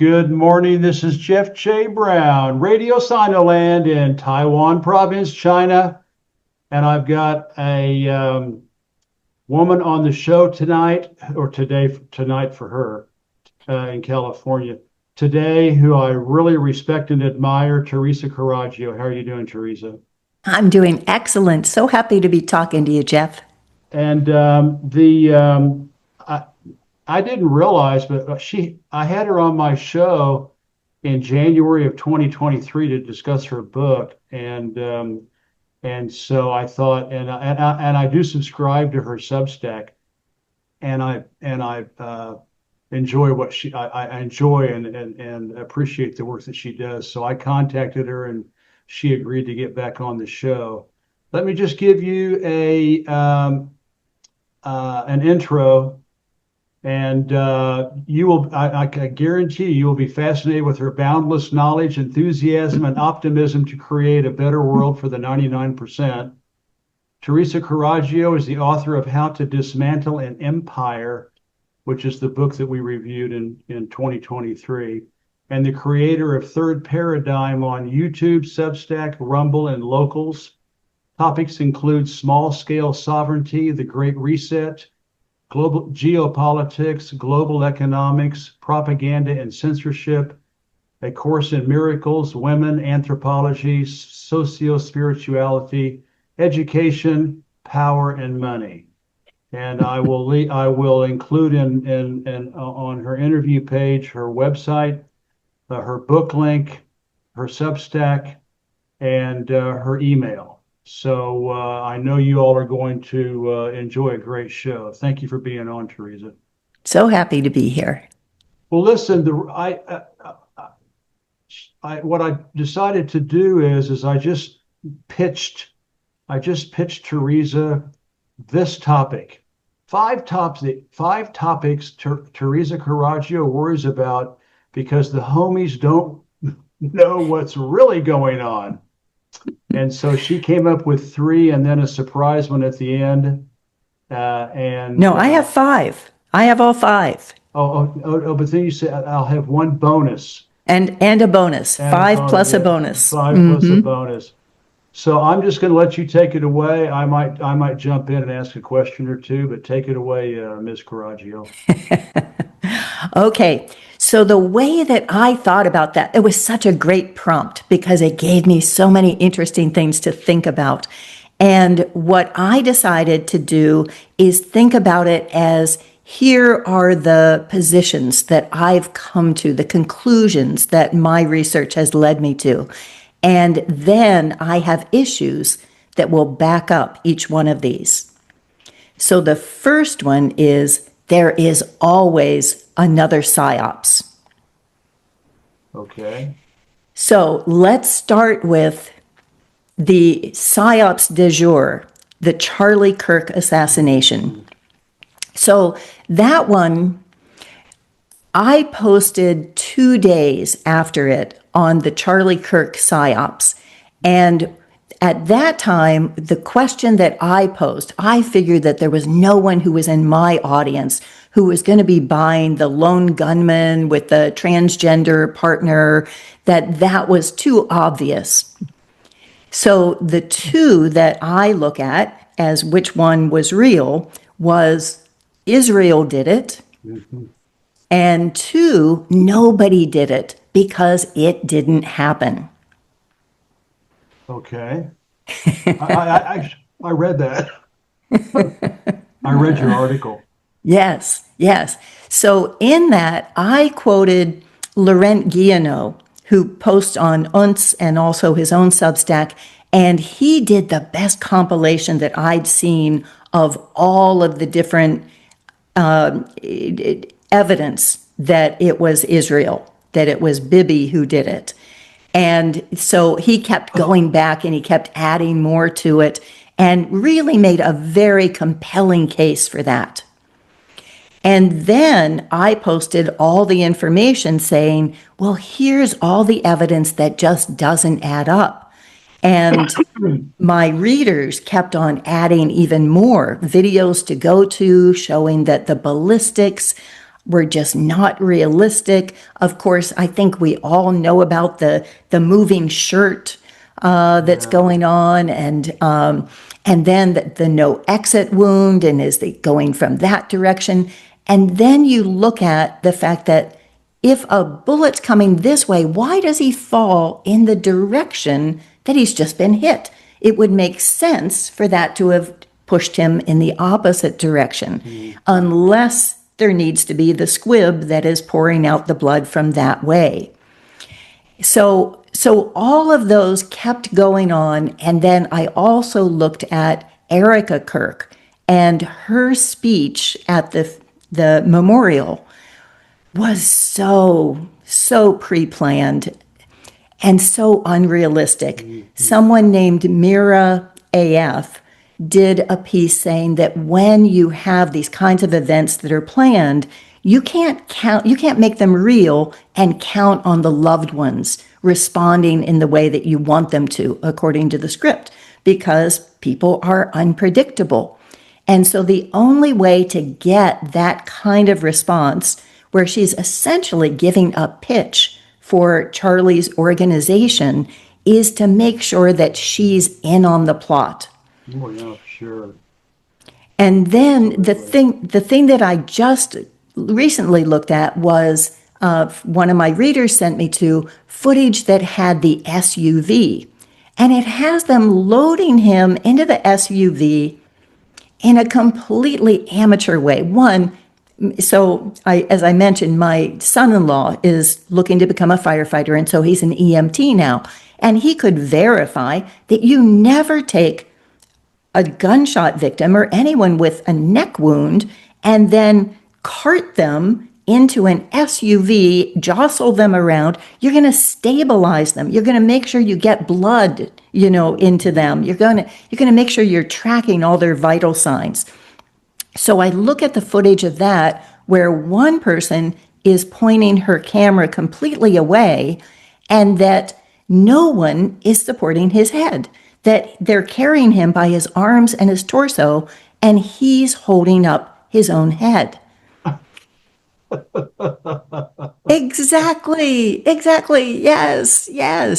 Good morning. This is Jeff J. Brown, Radio Sinoland in Taiwan Province, China. And I've got a woman on the show tonight, or tonight for her, in California. Today, who I really respect and admire, Tereza Carraggio. How are you doing, Tereza? I'm doing excellent. So happy to be talking to you, Jeff. And I didn't realize, but I had her on my show in January of 2023 to discuss her book, and so I thought, and I do subscribe to her Substack, and I enjoy I enjoy and appreciate the work that she does. So I contacted her, and she agreed to get back on the show. Let me just give you an intro. And you will, I guarantee you will be fascinated with her boundless knowledge, enthusiasm, and optimism to create a better world for the 99%. Tereza Carraggio is the author of How to Dismantle an Empire, which is the book that we reviewed in 2023, and the creator of Third Paradigm on YouTube, Substack, Rumble, and Locals. Topics include small-scale sovereignty, the Great Reset, global geopolitics, global economics, propaganda and censorship, A Course in Miracles, women, anthropology, socio-spirituality, education, power, and money. And I will include in on her interview page her website, her book link, her Substack, and her email. So I know you all are going to enjoy a great show. Thank you for being on, Tereza. So happy to be here. Well, listen, what I decided to do is I just pitched Tereza this topic. Five topics Tereza Carraggio worries about because the homies don't know what's really going on. And so she came up with 3 and then a surprise one at the end. No, I have 5. I have all 5. But then you said I'll have one bonus. And a bonus. 5 plus a bonus. 5 plus a bonus. So I'm just going to let you take it away. I might jump in and ask a question or two, but take it away, Ms. Carraggio. Okay. So the way that I thought about that, it was such a great prompt because it gave me so many interesting things to think about. And what I decided to do is think about it as here are the positions that I've come to, the conclusions that my research has led me to. And then I have issues that will back up each one of these. So the first one is there is always another psyops. Okay. So let's start with the psyops du jour, the Charlie Kirk assassination. So that one, I posted 2 days after it on the Charlie Kirk psyops. And at that time, the question that I posed, I figured that there was no one who was in my audience who was going to be buying the lone gunman with the transgender partner, that was too obvious. So the 2 that I look at as which one was real was Israel did it, and 2, nobody did it because it didn't happen. Okay. I read that. I read your article. Yes. So in that, I quoted Laurent Guillenot, who posts on UNS and also his own Substack, and he did the best compilation that I'd seen of all of the different evidence that it was Israel, that it was Bibi who did it. And so he kept going back and he kept adding more to it and really made a very compelling case for that. And then I posted all the information saying, well, here's all the evidence that just doesn't add up. And my readers kept on adding even more videos to go to, showing that the ballistics were just not realistic. Of course, I think we all know about the moving shirt that's going on, and then the no exit wound, and is they going from that direction? And then you look at the fact that if a bullet's coming this way, why does he fall in the direction that he's just been hit? It would make sense for that to have pushed him in the opposite direction, unless there needs to be the squib that is pouring out the blood from that way. So all of those kept going on. And then I also looked at Erica Kirk and her speech at the memorial was so pre-planned and so unrealistic. Someone named Mira AF did a piece saying that when you have these kinds of events that are planned, you can't make them real and count on the loved ones responding in the way that you want them to, according to the script, because people are unpredictable. And so the only way to get that kind of response, where she's essentially giving a pitch for Charlie's organization, is to make sure that she's in on the plot. Oh, yeah, sure. And then the thing that I just recently looked at was one of my readers sent me to footage that had the SUV, and it has them loading him into the SUV in a completely amateur way. As I mentioned, my son-in-law is looking to become a firefighter, and so he's an EMT now, and he could verify that you never take a gunshot victim or anyone with a neck wound and then cart them into an SUV, jostle them around. You're going to stabilize them. You're going to make sure you get blood, into them. You're going to make sure you're tracking all their vital signs. So I look at the footage of that where one person is pointing her camera completely away and that no one is supporting his head, that they're carrying him by his arms and his torso, and he's holding up his own head. Exactly. Yes. Yeah.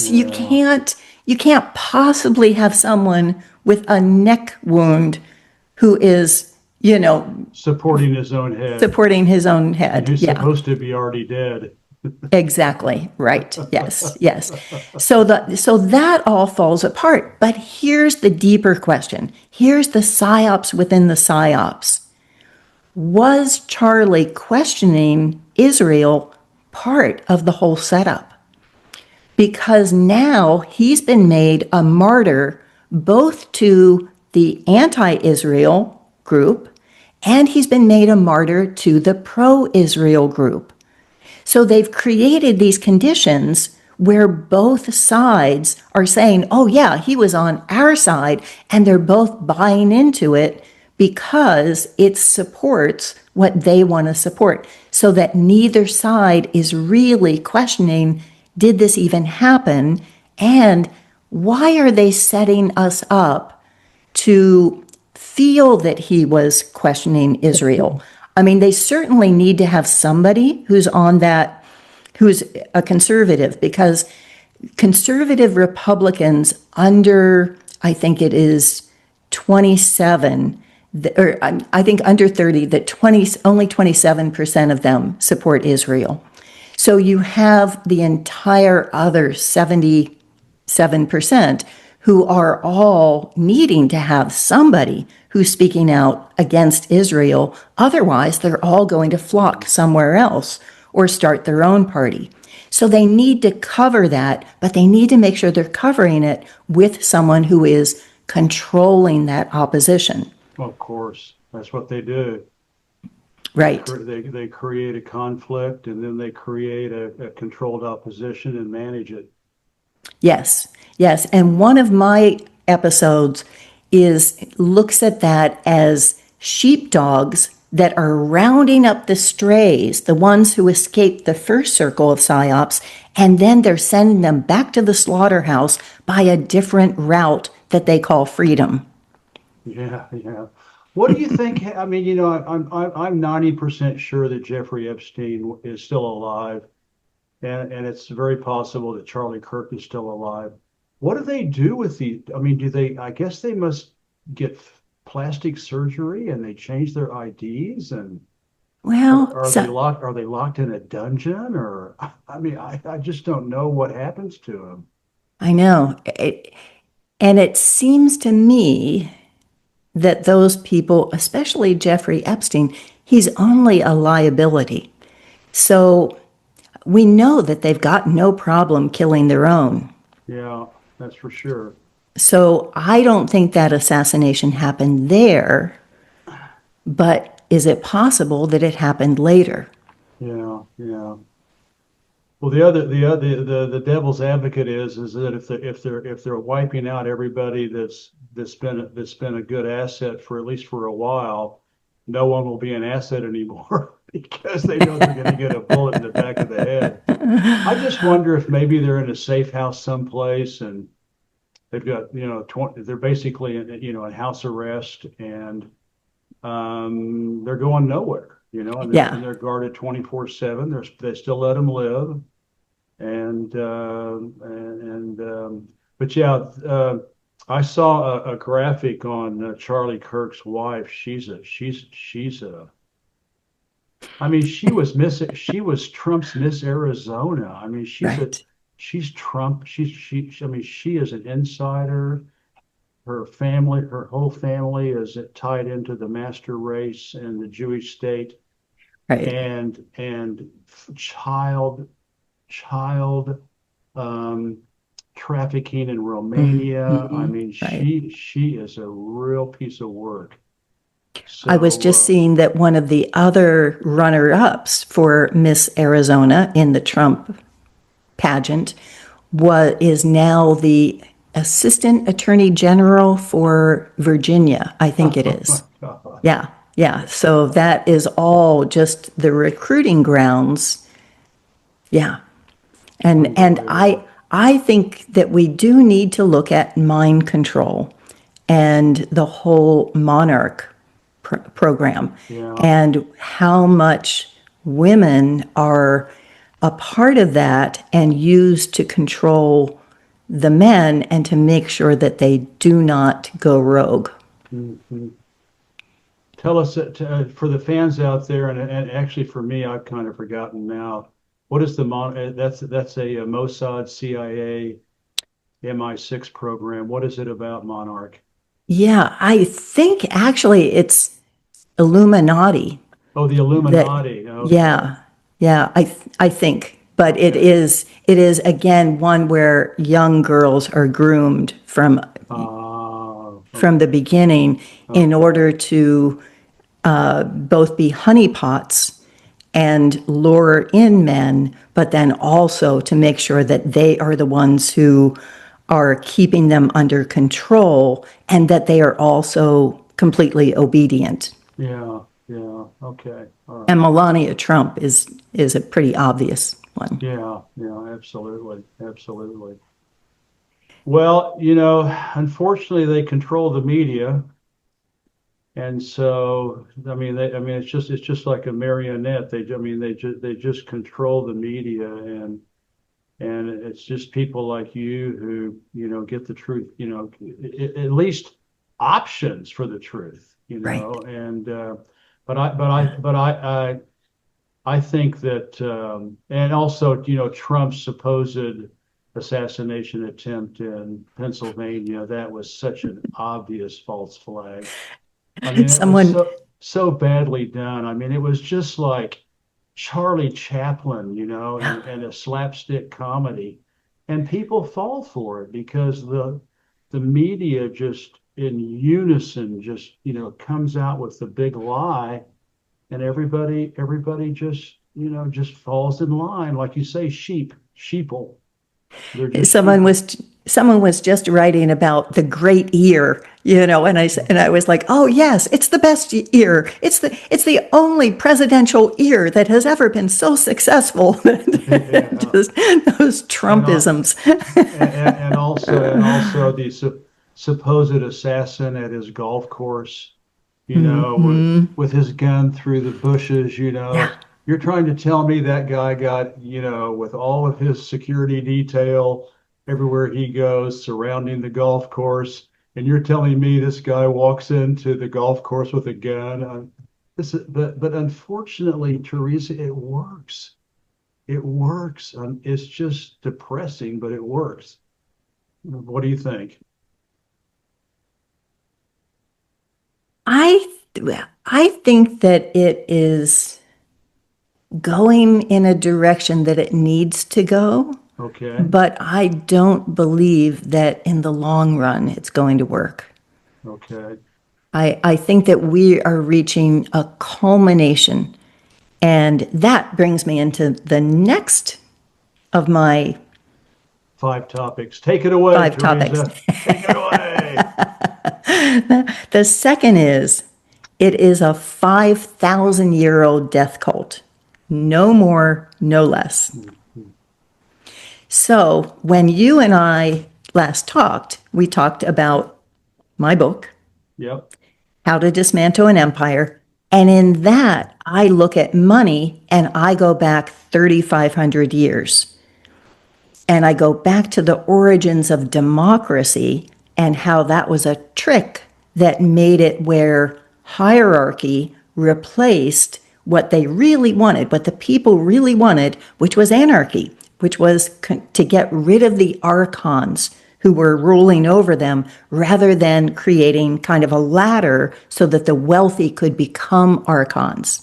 You can't possibly have someone with a neck wound who is, supporting his own head. Who's supposed to be already dead. Exactly. Right. Yes. So that all falls apart. But here's the deeper question. Here's the psyops within the psyops. Was Charlie questioning Israel part of the whole setup? Because now he's been made a martyr both to the anti-Israel group and he's been made a martyr to the pro-Israel group. So they've created these conditions where both sides are saying, oh yeah, he was on our side, and they're both buying into it because it supports what they want to support, so that neither side is really questioning, did this even happen? And why are they setting us up to feel that he was questioning Israel? I mean, they certainly need to have somebody who's on that, who's a conservative, because conservative Republicans under, I think it is 27, or I think under 30, that only 27% of them support Israel. So you have the entire other 77% who are all needing to have somebody who's speaking out against Israel. Otherwise, they're all going to flock somewhere else or start their own party. So they need to cover that, but they need to make sure they're covering it with someone who is controlling that opposition. Of course, that's what they do. Right. They create a conflict, and then they create a controlled opposition and manage it. Yes. And one of my episodes looks at that as sheepdogs that are rounding up the strays, the ones who escaped the first circle of psyops, and then they're sending them back to the slaughterhouse by a different route that they call freedom. Yeah. What do you think? I mean, I'm 90% sure that Jeffrey Epstein is still alive, and it's very possible that Charlie Kirk is still alive. What do they do with the? I mean, do they? I guess they must get plastic surgery and they change their IDs, and Well, are they so locked? Are they locked in a dungeon? Or I mean, I just don't know what happens to them. I know. And it seems to me that those people, especially Jeffrey Epstein, he's only a liability. So we know that they've got no problem killing their own. Yeah, that's for sure. So I don't think that assassination happened there, but is it possible that it happened later? Yeah, yeah. Well, the devil's advocate is that if they're wiping out everybody that's been a good asset for at least for a while, no one will be an asset anymore because they know they're going to get a bullet in the back of the head. I just wonder if maybe they're in a safe house someplace and they've got, 20, they're basically in house arrest and they're going nowhere, and they're Yeah. and they're guarded 24/7. They still let them live. But yeah, I saw a graphic on Charlie Kirk's wife. I mean, she was Trump's Miss Arizona. I mean, Right. she's Trump. I mean, she is an insider. Her whole family is tied into the master race and the Jewish state Right. and child um, trafficking in Romania. I Mhm. mean, Right. she is a real piece of work. I was So just seeing that one of the other runner ups for Miss Arizona in the Trump pageant is now the Assistant Attorney General for Virginia, I think it oh my is. God, Yeah, yeah. So that is all just the recruiting grounds. Yeah. And I unbelievable. I think that we do need to look at mind control and the whole monarch program Yeah, and how much women are a part of that and used to control the men and to make sure that they do not go rogue. mhm. Tell us for the fans out there, and actually for me, I've kind of forgotten now. What is the that's a Mossad, CIA, MI6 program. What is it about Monarch? Yeah, I think actually it's Illuminati. Oh, the That, Illuminati. Okay. yeah, yeah, I think, but Okay. it is again one where young girls are groomed from the Okay. beginning in Okay. order to both be honeypots and lure in men, but then also to make sure that they are the ones who are keeping them under control and that they are also completely obedient. Yeah. Yeah. Okay. All And right. Melania Trump is a pretty obvious one. Yeah. Yeah. Absolutely. Absolutely. Well, unfortunately, they control the media, and so I mean, it's just like a marionette. I mean, they just control the media, and it's just people like you who get the truth, at least options for the truth, Right. and but I think that and also Trump's supposed assassination attempt in Pennsylvania, that was such an obvious false flag. I mean, it was Someone, so badly done. I mean, it was just like Charlie Chaplin, and a slapstick comedy. And people fall for it because the media just in unison just, comes out with the big lie, and everybody just falls in line. Like you say, sheeple. They're just someone sheeple. was someone was just writing about the great ear, and I was like, oh yes, it's the best ear. It's the only presidential ear that has ever been so successful. Yeah. Just those And uh, Trumpisms. and also the supposed assassin at his golf course. with his gun through the bushes, Yeah. You're trying to tell me that guy got, with all of his security detail everywhere he goes surrounding the golf course, and you're telling me this guy walks into the golf course with a gun. But unfortunately, Teresa, it works. It works. It's just depressing, but it works. What do you think? I I think that it is going in a direction that it needs to go, Okay. but I don't believe that in the long run it's going to work. Okay. I think that we are reaching a culmination, and that brings me into the next of my 5 topics. Take it away, 5 topics. Teresa. Take it away. The second is, it is a 5,000-year-old death cult. No more, no less. So when you and I last talked, we talked about my book, Yep. How to Dismantle an Empire. And in that, I look at money and I go back 3,500 years. And I go back to the origins of democracy and how that was a trick that made it where hierarchy replaced what they really wanted, what the people really wanted, which was anarchy, which was to get rid of the archons who were ruling over them, rather than creating kind of a ladder so that the wealthy could become archons.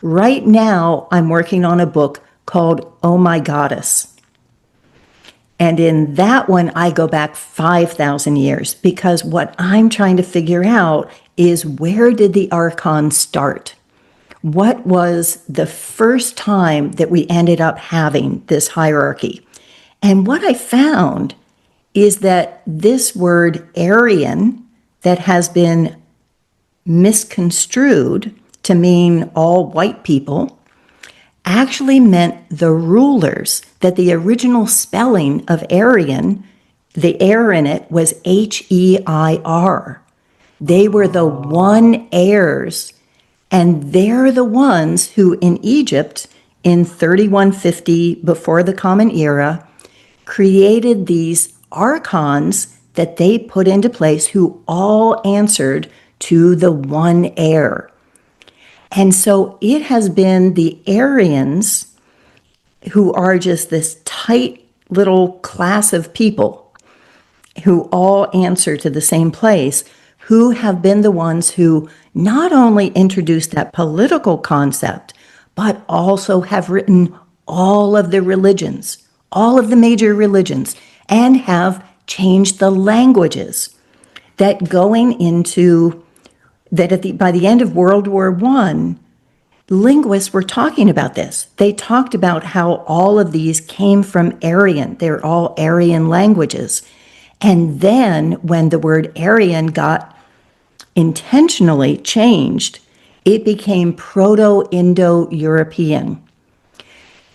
Right now, I'm working on a book called Oh My Goddess. And in that one, I go back 5,000 years, because what I'm trying to figure out is, where did the archons start? What was the first time that we ended up having this hierarchy? And what I found is that this word Aryan, that has been misconstrued to mean all white people, actually meant the rulers, that the original spelling of Aryan, the air in it was H-E-I-R. They were the one heirs, and they're the ones who in Egypt in 3150 before the Common Era created these archons that they put into place, who all answered to the one heir. And so it has been the Aryans, who are just this tight little class of people who all answer to the same place, who have been the ones who not only introduced that political concept, but also have written all of the religions, all of the major religions, and have changed the languages. That going into that by the end of World War I, linguists were talking about this. They talked about how all of these came from Aryan. They're all Aryan languages. And then when the word Aryan got intentionally changed, it became Proto-Indo-European.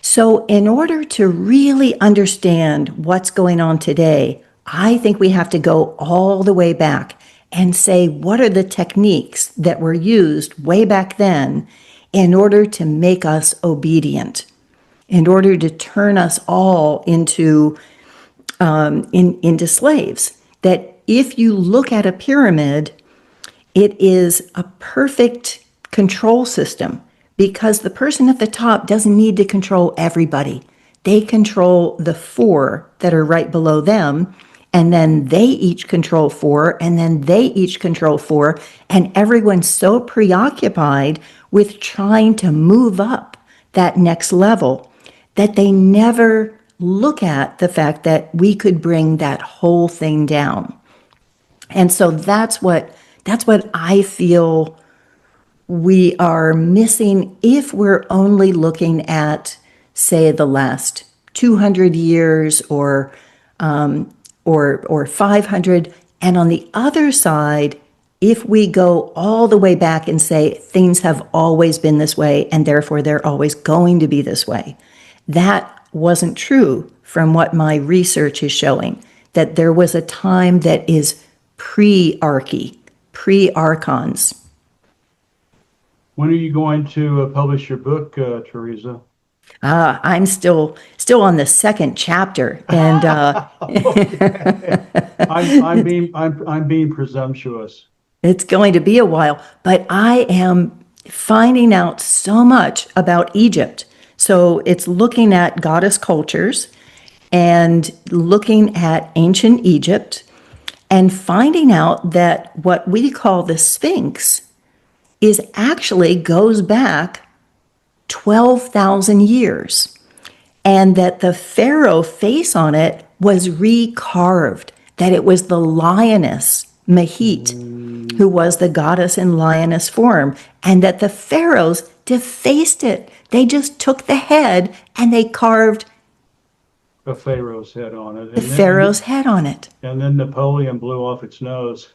So in order to really understand what's going on today, I think we have to go all the way back and say, what are the techniques that were used way back then in order to make us obedient, in order to turn us all into slaves? That if you look at a pyramid, it is a perfect control system, because the person at the top doesn't need to control everybody. They control the 4 that are right below them, and then they each control 4, and then they each control 4, and everyone's so preoccupied with trying to move up that next level that they never look at the fact that we could bring that whole thing down. And so that's what I feel we are missing if we're only looking at, say, the last 200 years or 500. And on the other side, if we go all the way back and say things have always been this way and therefore they're always going to be this way, that wasn't true from what my research is showing, that there was a time that is pre-archy, pre-archons. When are you going to publish your book, Tereza? I'm still on the second chapter, and Okay. I'm being presumptuous. it's going to be a while, but I am finding out so much about Egypt. So it's looking at goddess cultures and looking at ancient Egypt and finding out that what we call the Sphinx is actually goes back 12,000 years, and that the pharaoh face on it was recarved, that it was the lioness Mahit who was the goddess in lioness form, and that the pharaohs defaced it. They just took the head and they carved A pharaoh's head on it, the pharaoh's head on it. and then Napoleon blew off its nose.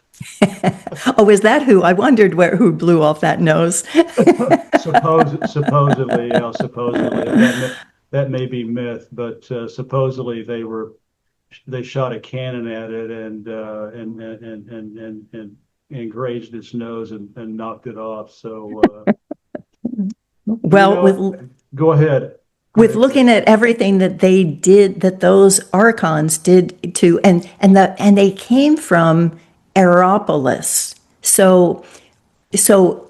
Oh, is that who? I wondered who blew off that nose. Supposedly, that may be myth, but supposedly they shot a cannon at it and grazed its nose and knocked it off. So, Well, go ahead. with looking at everything that they did, that those archons did to, and they came from Aeropolis. So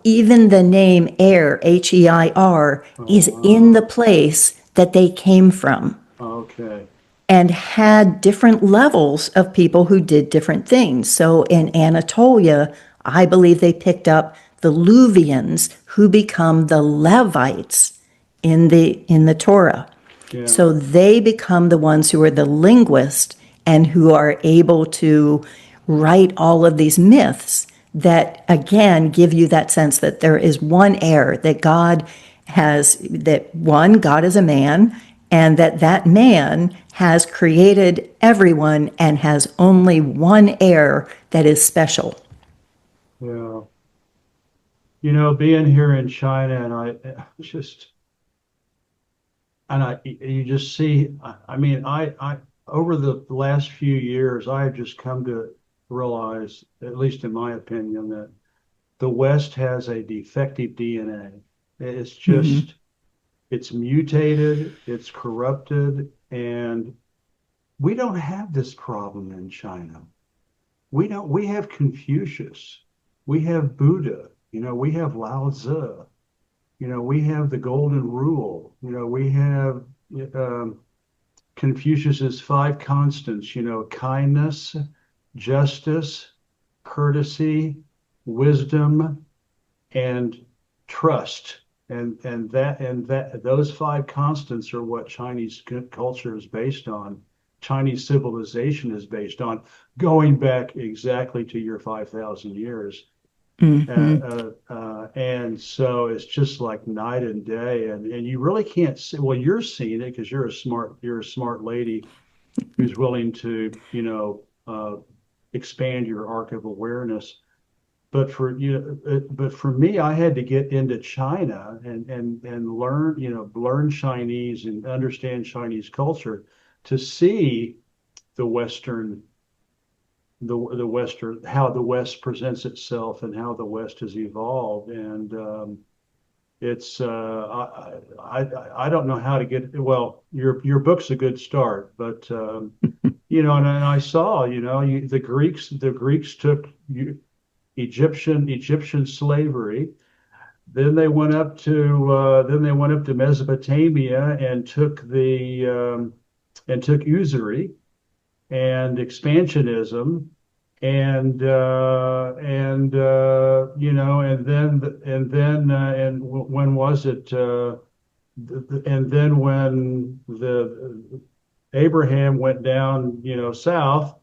even the name Air, H-E-I-R, is in the place that they came from, Okay. and had different levels of people who did different things. So in Anatolia, I believe they picked up the Luvians, who become the Levites in the Torah. Yeah. So they become the ones who are the linguists and who are able to write all of these myths that, again, give you that sense that there is one air, that God is a man, and that man has created everyone and has only one air that is special. Yeah. Being here in China, and you just see, I over the last few years, I have just come to realize, at least in my opinion, that the West has a defective DNA. It's just, it's mutated, it's corrupted, and we don't have this problem in China. We have Confucius, we have Buddha, we have Lao Tzu, we have the Golden Rule, we have Confucius's five constants, kindness, justice, courtesy, wisdom, and trust. And those five constants are what Chinese culture is based on. Chinese civilization is based on, going back exactly to your 5,000 years. And so it's just like night and day, and you really can't see. Well, you're seeing it because you're a smart lady who's willing to expand your arc of awareness. But for me, I had to get into China and learn Chinese and understand Chinese culture to see the Western how the West presents itself and how the West has evolved. And it's I don't know how to get, well, your book's a good start, but and I saw, the Greeks took Egyptian slavery. Then they went up to Mesopotamia and took usury and expansionism, and when was it? And then when the Abraham went down, south,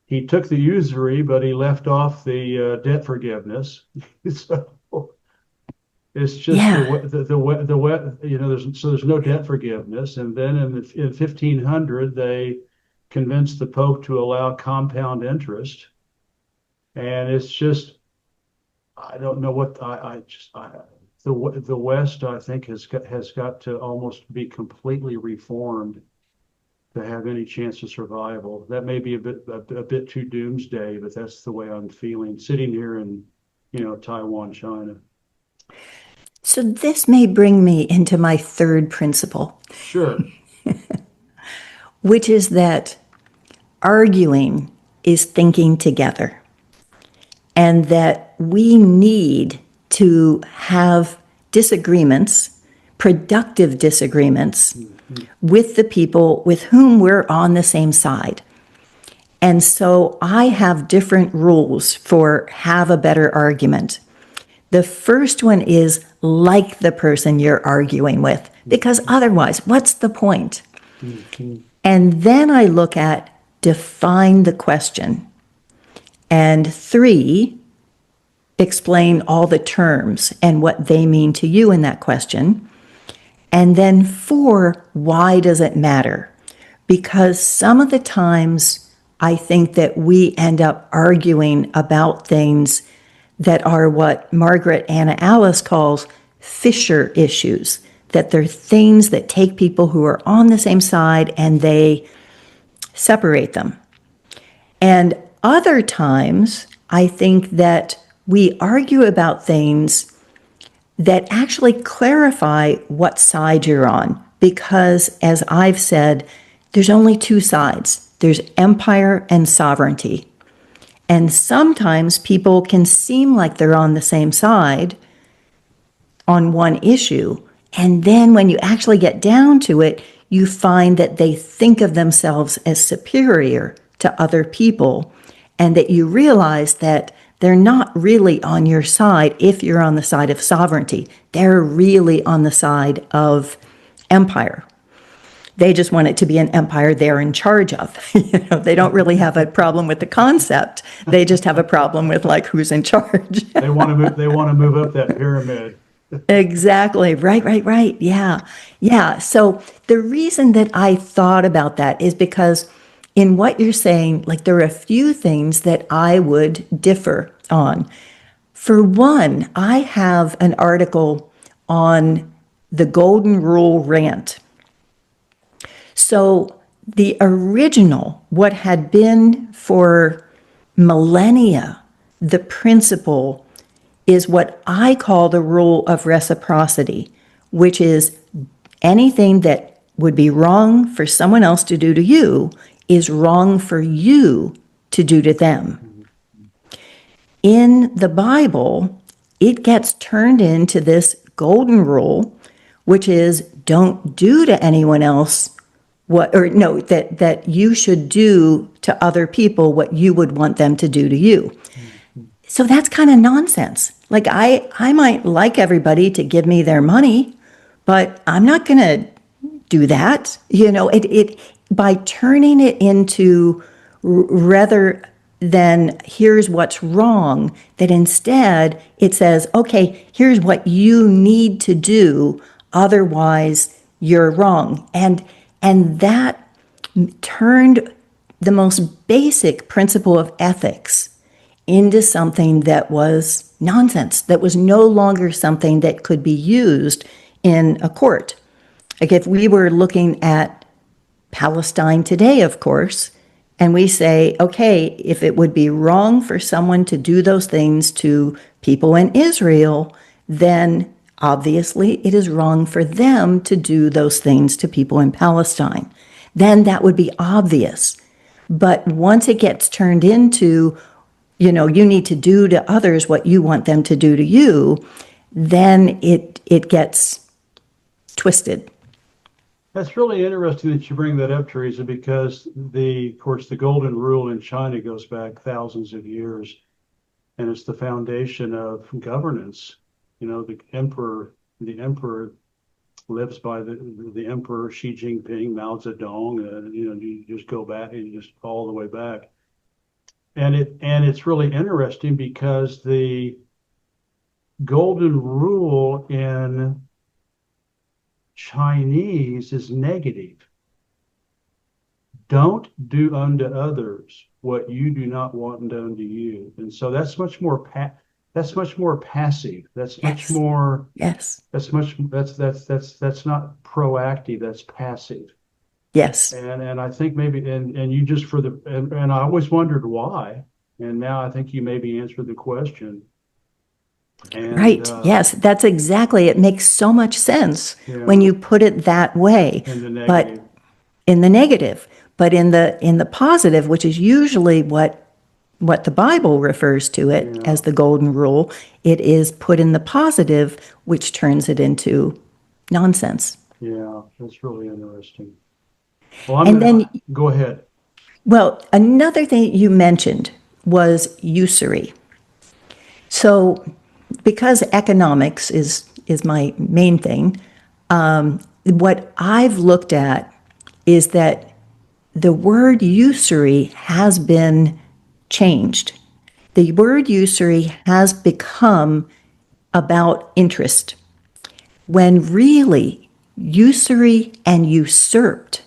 he took the usury, but he left off the debt forgiveness. So it's just there's no debt forgiveness. And then in 1500 they convinced the Pope to allow compound interest, and it's just, I don't know what the West, I think, has got to almost be completely reformed to have any chance of survival. That may be a bit too doomsday, but that's the way I'm feeling sitting here in Taiwan, China. So this may bring me into my third principle, Sure. which is that arguing is thinking together, and that we need to have disagreements, productive disagreements, with the people with whom we're on the same side. And so I have different rules for have a better argument. The first one is like the person you're arguing with, because otherwise, what's the point? Mm-hmm. And then I look at define the question. And 3, explain all the terms and what they mean to you in that question. And then 4, why does it matter? Because some of the times I think that we end up arguing about things that are what Margaret Anna Alice calls fissure issues, that they're things that take people who are on the same side and they separate them. And other times, I think that we argue about things that actually clarify what side you're on. Because, as I've said, there's only 2 sides. There's empire and sovereignty. And sometimes people can seem like they're on the same side on one issue. And then when you actually get down to it, you find that they think of themselves as superior to other people, and that you realize that they're not really on your side if you're on the side of sovereignty. They're really on the side of empire. They just want it to be an empire they're in charge of. They don't really have a problem with the concept. They just have a problem with like who's in charge. They want to move. They want to move up that pyramid. Exactly. Right. Yeah. So the reason that I thought about that is because in what you're saying, like there are a few things that I would differ on. For one, I have an article on the Golden Rule rant. So the original, what had been for millennia, the principle is what I call the rule of reciprocity, which is anything that would be wrong for someone else to do to you is wrong for you to do to them. In the Bible, it gets turned into this golden rule, which is don't do to anyone else that you should do to other people what you would want them to do to you. So that's kind of nonsense. Like I might like everybody to give me their money, but I'm not going to do that. It by turning it into rather than here's what's wrong, that instead it says, okay, here's what you need to do, otherwise you're wrong. And that turned the most basic principle of ethics into something that was nonsense, that was no longer something that could be used in a court. Like if we were looking at Palestine today, of course, and we say, okay, if it would be wrong for someone to do those things to people in Israel, then obviously it is wrong for them to do those things to people in Palestine. Then that would be obvious. But once it gets turned into, you need to do to others what you want them to do to you, then it gets twisted. That's really interesting that you bring that up, Teresa, because of course, the Golden Rule in China goes back thousands of years, and it's the foundation of governance. The emperor lives by the emperor Xi Jinping, Mao Zedong. You just go back and just all the way back, and it's really interesting because the Golden Rule in Chinese is negative. Don't do unto others what you do not want done to you. And so that's much more passive. That's much more Yes. that's not proactive, that's passive. Yes. And I think maybe and you just and I always wondered why. And now I think you maybe answered the question. And Right. Yes, that's exactly. It makes so much sense when yeah, you put it that way. and the But negative. in the negative, but in the positive, which is usually what the Bible refers to it Yeah, as the golden rule, it is put in the positive, which turns it into nonsense. yeah, that's really interesting. Well, I'm And then, gonna go ahead. well, another thing you mentioned was usury. So, because economics is my main thing, what I've looked at is that the word usury has been changed. The word usury has become about interest, when really usury and usurped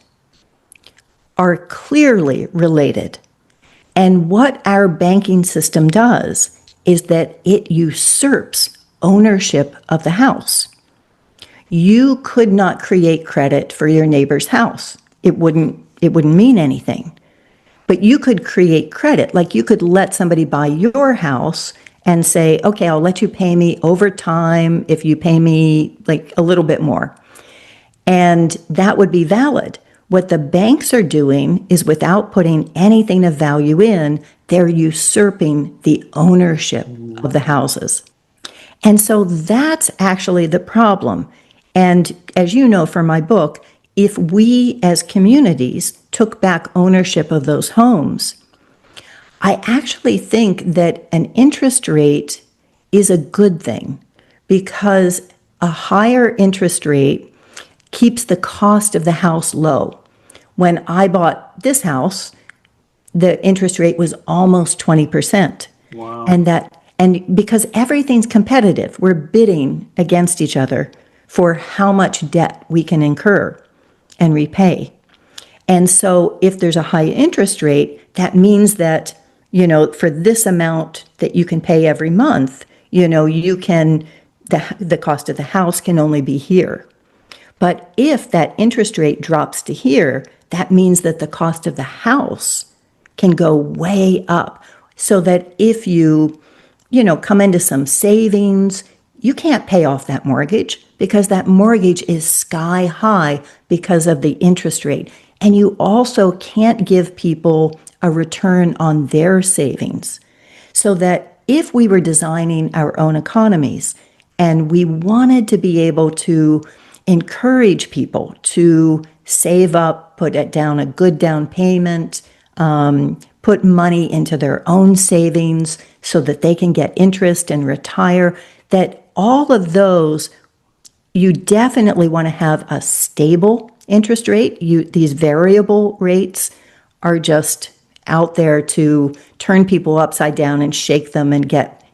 are clearly related. And what our banking system does is that it usurps ownership of the house. You could not create credit for your neighbor's house. It wouldn't mean anything. But you could create credit, like you could let somebody buy your house and say, okay, I'll let you pay me over time if you pay me like a little bit more. And that would be valid. What the banks are doing is, without putting anything of value in, they're usurping the ownership of the houses. And so that's actually the problem. And as you know from my book, if we as communities took back ownership of those homes, I actually think that an interest rate is a good thing, because a higher interest rate keeps the cost of the house low. When I bought this house, the interest rate was almost 20%. Wow. And because everything's competitive, we're bidding against each other for how much debt we can incur and repay. And so if there's a high interest rate, that means that, for this amount that you can pay every month, the cost of the house can only be here. But if that interest rate drops to here, that means that the cost of the house can go way up. So that if you come into some savings, you can't pay off that mortgage, because that mortgage is sky high because of the interest rate. And you also can't give people a return on their savings. So that if we were designing our own economies and we wanted to be able to encourage people to save up, put it down a good down payment, put money into their own savings so that they can get interest and retire, that all of those, you definitely want to have a stable interest rate. These variable rates are just out there to turn people upside down and shake them and get,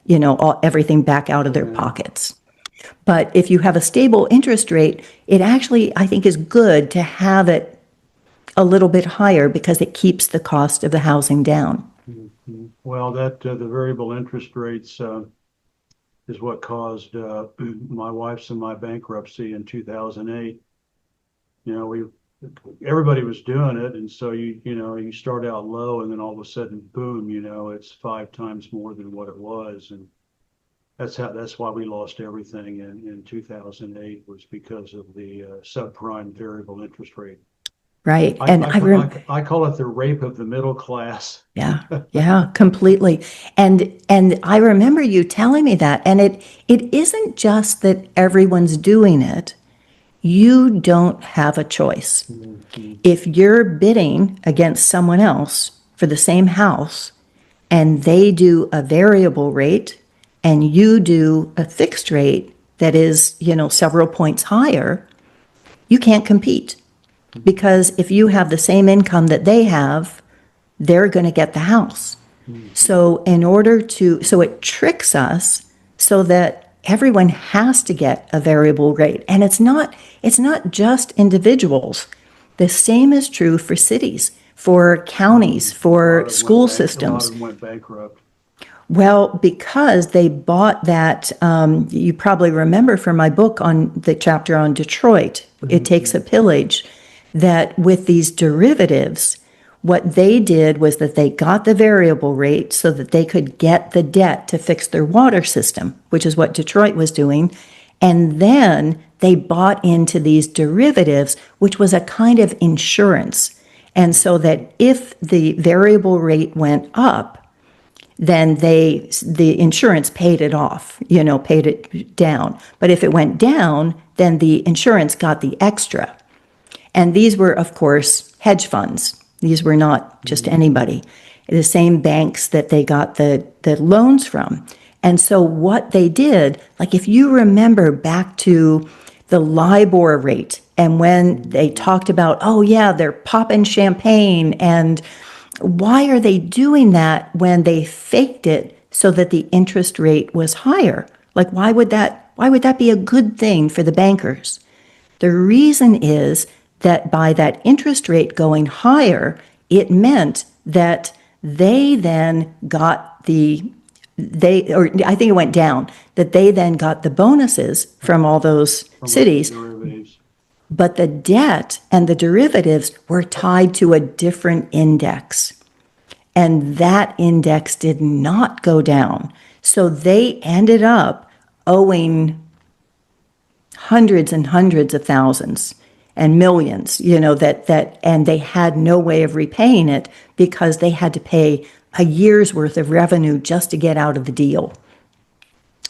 everything back out of their pockets. But if you have a stable interest rate, it actually, I think, is good to have it a little bit higher, because it keeps the cost of the housing down. Well, that the variable interest rates is what caused my wife's and my bankruptcy in 2008. Everybody was doing it, and so you start out low, and then all of a sudden, boom, it's 5 times more than what it was, and that's why we lost everything in 2008, was because of the subprime variable interest rate. Right. I, And I call it the rape of the middle class. yeah, completely. And I remember you telling me that. And it isn't just that everyone's doing it. You don't have a choice. Mm-hmm. If you're bidding against someone else for the same house, and they do a variable rate and you do a fixed rate that is, several points higher, you can't compete. Because if you have the same income that they have, they're going to get the house. So it tricks us so that everyone has to get a variable rate. And it's not just individuals. The same is true for cities, for counties, for school systems. A lot of them went bankrupt. Well, because they bought that, you probably remember from my book on the chapter on Detroit, It Takes a Pillage, that with these derivatives, what they did was that they got the variable rate so that they could get the debt to fix their water system, which is what Detroit was doing. And then they bought into these derivatives, which was a kind of insurance. And so that if the variable rate went up, then the insurance paid it off, paid it down. But if it went down, then the insurance got the extra. And these were, of course, hedge funds. These were not just anybody. The same banks that they got the loans from. And so what they did, like if you remember back to the LIBOR rate, and when they talked about, oh yeah, they're popping champagne, and why are they doing that when they faked it so that the interest rate was higher? Like why would that be a good thing for the bankers? The reason is that by that interest rate going higher, it meant that they then got I think it went down, that they then got the bonuses from all those cities. But the debt and the derivatives were tied to a different index. And that index did not go down. So they ended up owing hundreds and hundreds of thousands and millions, and they had no way of repaying it because they had to pay a year's worth of revenue just to get out of the deal.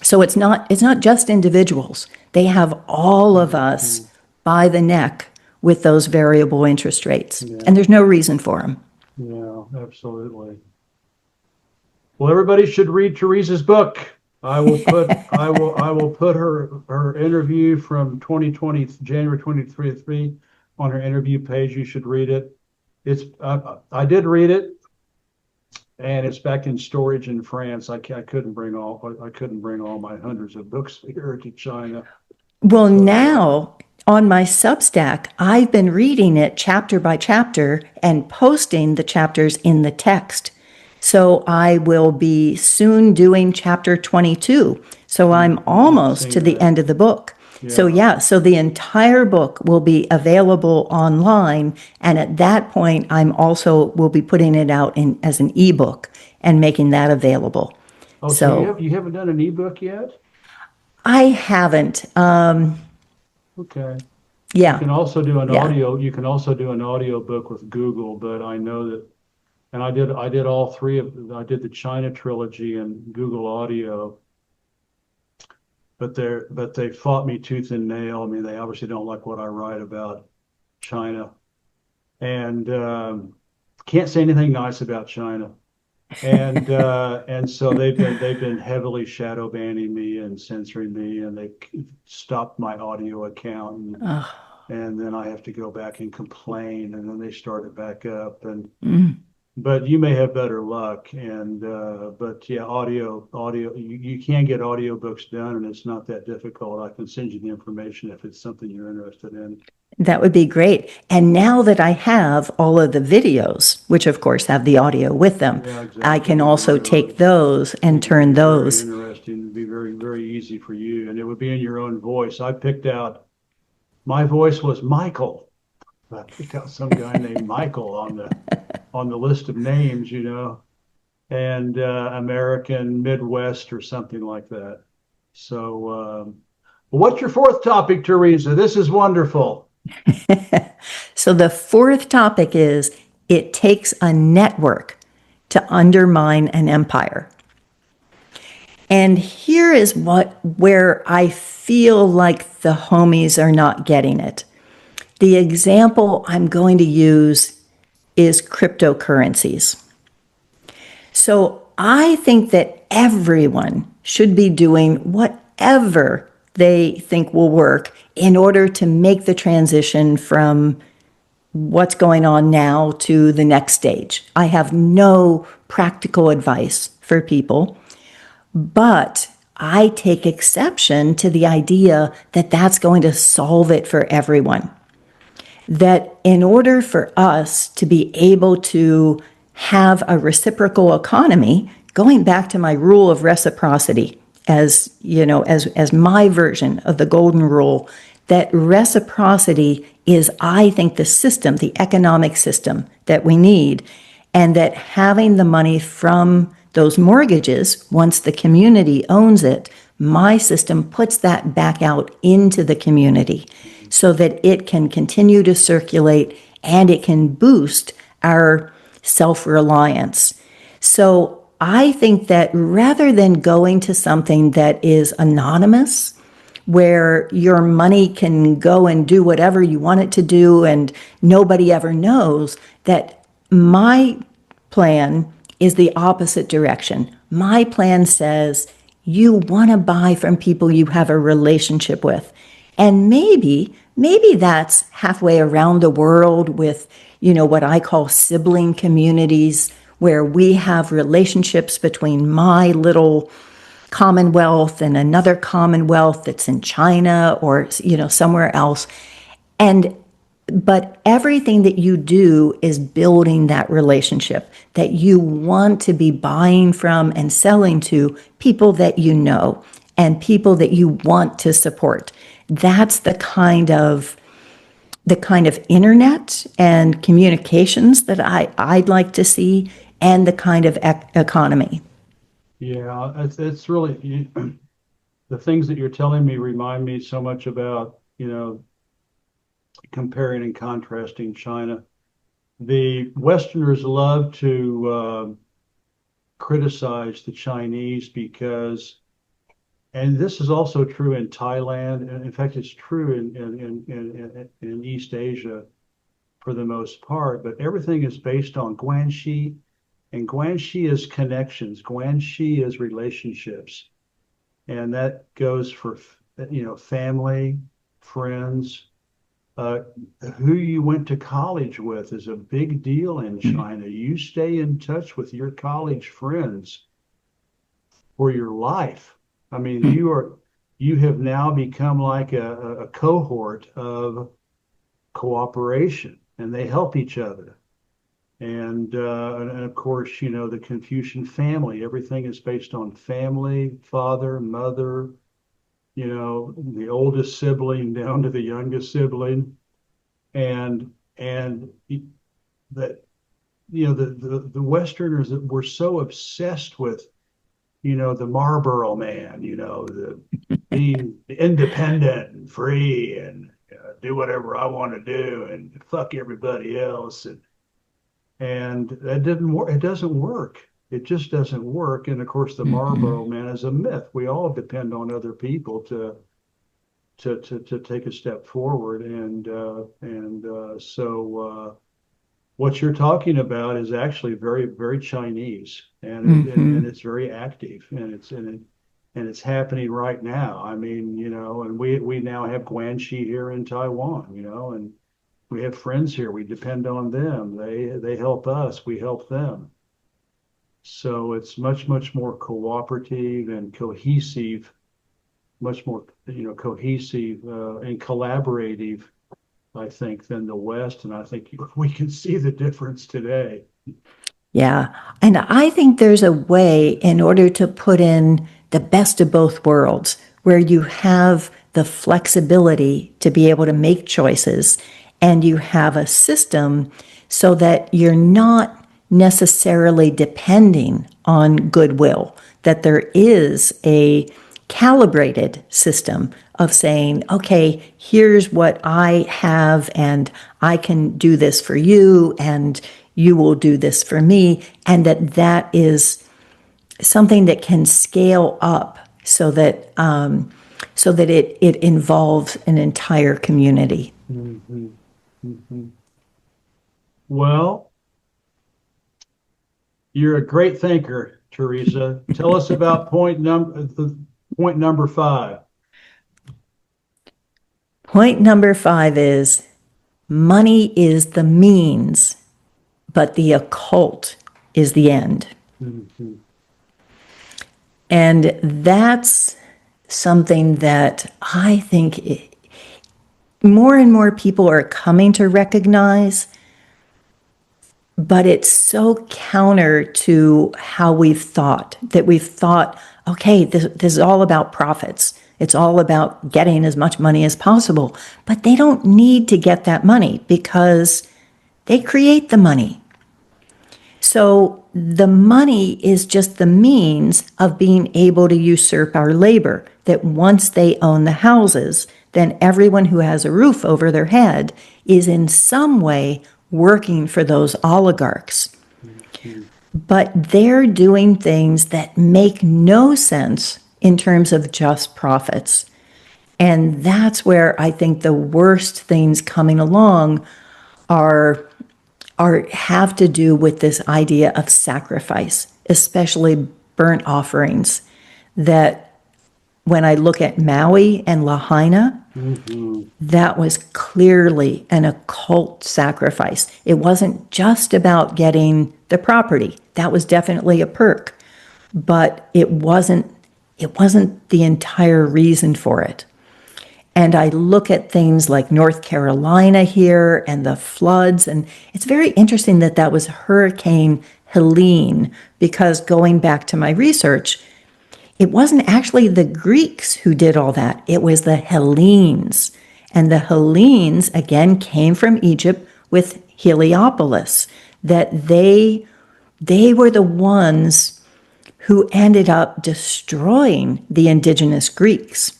So it's not just individuals. They have all of us by the neck with those variable interest rates, and there's no reason for them. Yeah, absolutely. Well, everybody should read Tereza's book. I will put her interview from 2020 January 23 on her interview page. You should read it. I did read it, and it's back in storage in France. I couldn't bring all my hundreds of books here to China. Well, now on my Substack, I've been reading it chapter by chapter and posting the chapters in the text. So I will be soon doing chapter 22. So I'm almost to the end of the book. Yeah. So the entire book will be available online. And at that point, will be putting it out as an ebook and making that available. Oh, so you haven't done an ebook yet? I haven't. Okay. Yeah. You can also do an audio. You can also do an audio book with Google, but I know that, and I did all three I did the China trilogy and Google Audio, but they fought me tooth and nail. I mean, they obviously don't like what I write about China, and can't say anything nice about China. And so they've been heavily shadow banning me and censoring me, and they stopped my audio account, and then I have to go back and complain, and then they start it back up. And but you may have better luck. But yeah, audio, you can get audiobooks done, and it's not that difficult. I can send you the information if it's something you're interested in. That would be great. And now that I have all of the videos, which of course have the audio with them, exactly. I can also take those and turn those. Very interesting. It'd be very, very easy for you. And it would be in your own voice. I picked out, my voice was Michael. I picked out some guy named Michael on the list of names, and American Midwest or something like that. So what's your fourth topic, Tereza? This is wonderful. So the fourth topic is, it takes a network to undermine an empire. And here is where I feel like the homies are not getting it. The example I'm going to use is cryptocurrencies. So I think that everyone should be doing whatever they think will work in order to make the transition from what's going on now to the next stage. I have no practical advice for people, but I take exception to the idea that that's going to solve it for everyone. That in order for us to be able to have a reciprocal economy, going back to my rule of reciprocity, as my version of the golden rule, that reciprocity is, I think, the system, the economic system that we need, and that having the money from those mortgages, once the community owns it, my system puts that back out into the community so that it can continue to circulate and it can boost our self-reliance. So I think that rather than going to something that is anonymous, where your money can go and do whatever you want it to do and nobody ever knows, that my plan is the opposite direction. My plan says you want to buy from people you have a relationship with. And maybe that's halfway around the world with, what I call sibling communities, where we have relationships between my little commonwealth and another commonwealth that's in China or, somewhere else. But everything that you do is building that relationship, that you want to be buying from and selling to people that you know and people that you want to support. That's the kind of internet and communications that I'd like to see, and the kind of economy. Yeah, it's really, the things that you're telling me remind me so much about, comparing and contrasting China. The Westerners love to criticize the Chinese because, and this is also true in Thailand, and in fact, it's true in East Asia for the most part, but everything is based on guanxi, and guanxi is connections, guanxi is relationships, and that goes for, family, friends. Who you went to college with is a big deal in China. You stay in touch with your college friends for your life. I mean, you have now become like a cohort of cooperation, and they help each other. And of course, the Confucian family, everything is based on family, father, mother, the oldest sibling down to the youngest sibling, and that the Westerners that were so obsessed with the Marlboro man, the being independent and free and do whatever I want to do and fuck everybody else, and that didn't work. It doesn't work. It just doesn't work. And of course, the Marlboro man is a myth. We all depend on other people to take a step forward. So what you're talking about is actually very, very Chinese, and it's very active, and it's happening right now. I mean, and we now have guanxi here in Taiwan, and we have friends here. We depend on them. They help us. We help them. So it's much, much more cooperative and cohesive, much more, cohesive and collaborative, I think, than the West. And I think we can see the difference today. Yeah. And I think there's a way in order to put in the best of both worlds, where you have the flexibility to be able to make choices, and you have a system so that you're not necessarily depending on goodwill, that there is a calibrated system of saying, okay, here's what I have, and I can do this for you, and you will do this for me, and that is something that can scale up so that it involves an entire community. Mm-hmm. Mm-hmm. Well, you're a great thinker, Tereza. Tell us about point number 5. Point number 5 is money is the means, but the occult is the end. Mm-hmm. And that's something that I think more and more people are coming to recognize, but it's so counter to how we've thought, okay, this is all about profits. It's all about getting as much money as possible. But they don't need to get that money because they create the money. So the money is just the means of being able to usurp our labor, that once they own the houses, then everyone who has a roof over their head is in some way working for those oligarchs. But they're doing things that make no sense in terms of just profits. And that's where I think the worst things coming along are have to do with this idea of sacrifice, especially burnt offerings. That when I look at Maui and Lahaina, that was clearly an occult sacrifice. It wasn't just about getting the property. That was definitely a perk, but it wasn't the entire reason for it. And I look at things like North Carolina here and the floods, and it's very interesting that that was Hurricane Helene, because going back to my research, it wasn't actually the Greeks who did all that. It was the Hellenes. And the Hellenes, again, came from Egypt with Heliopolis, that they were the ones who ended up destroying the indigenous Greeks.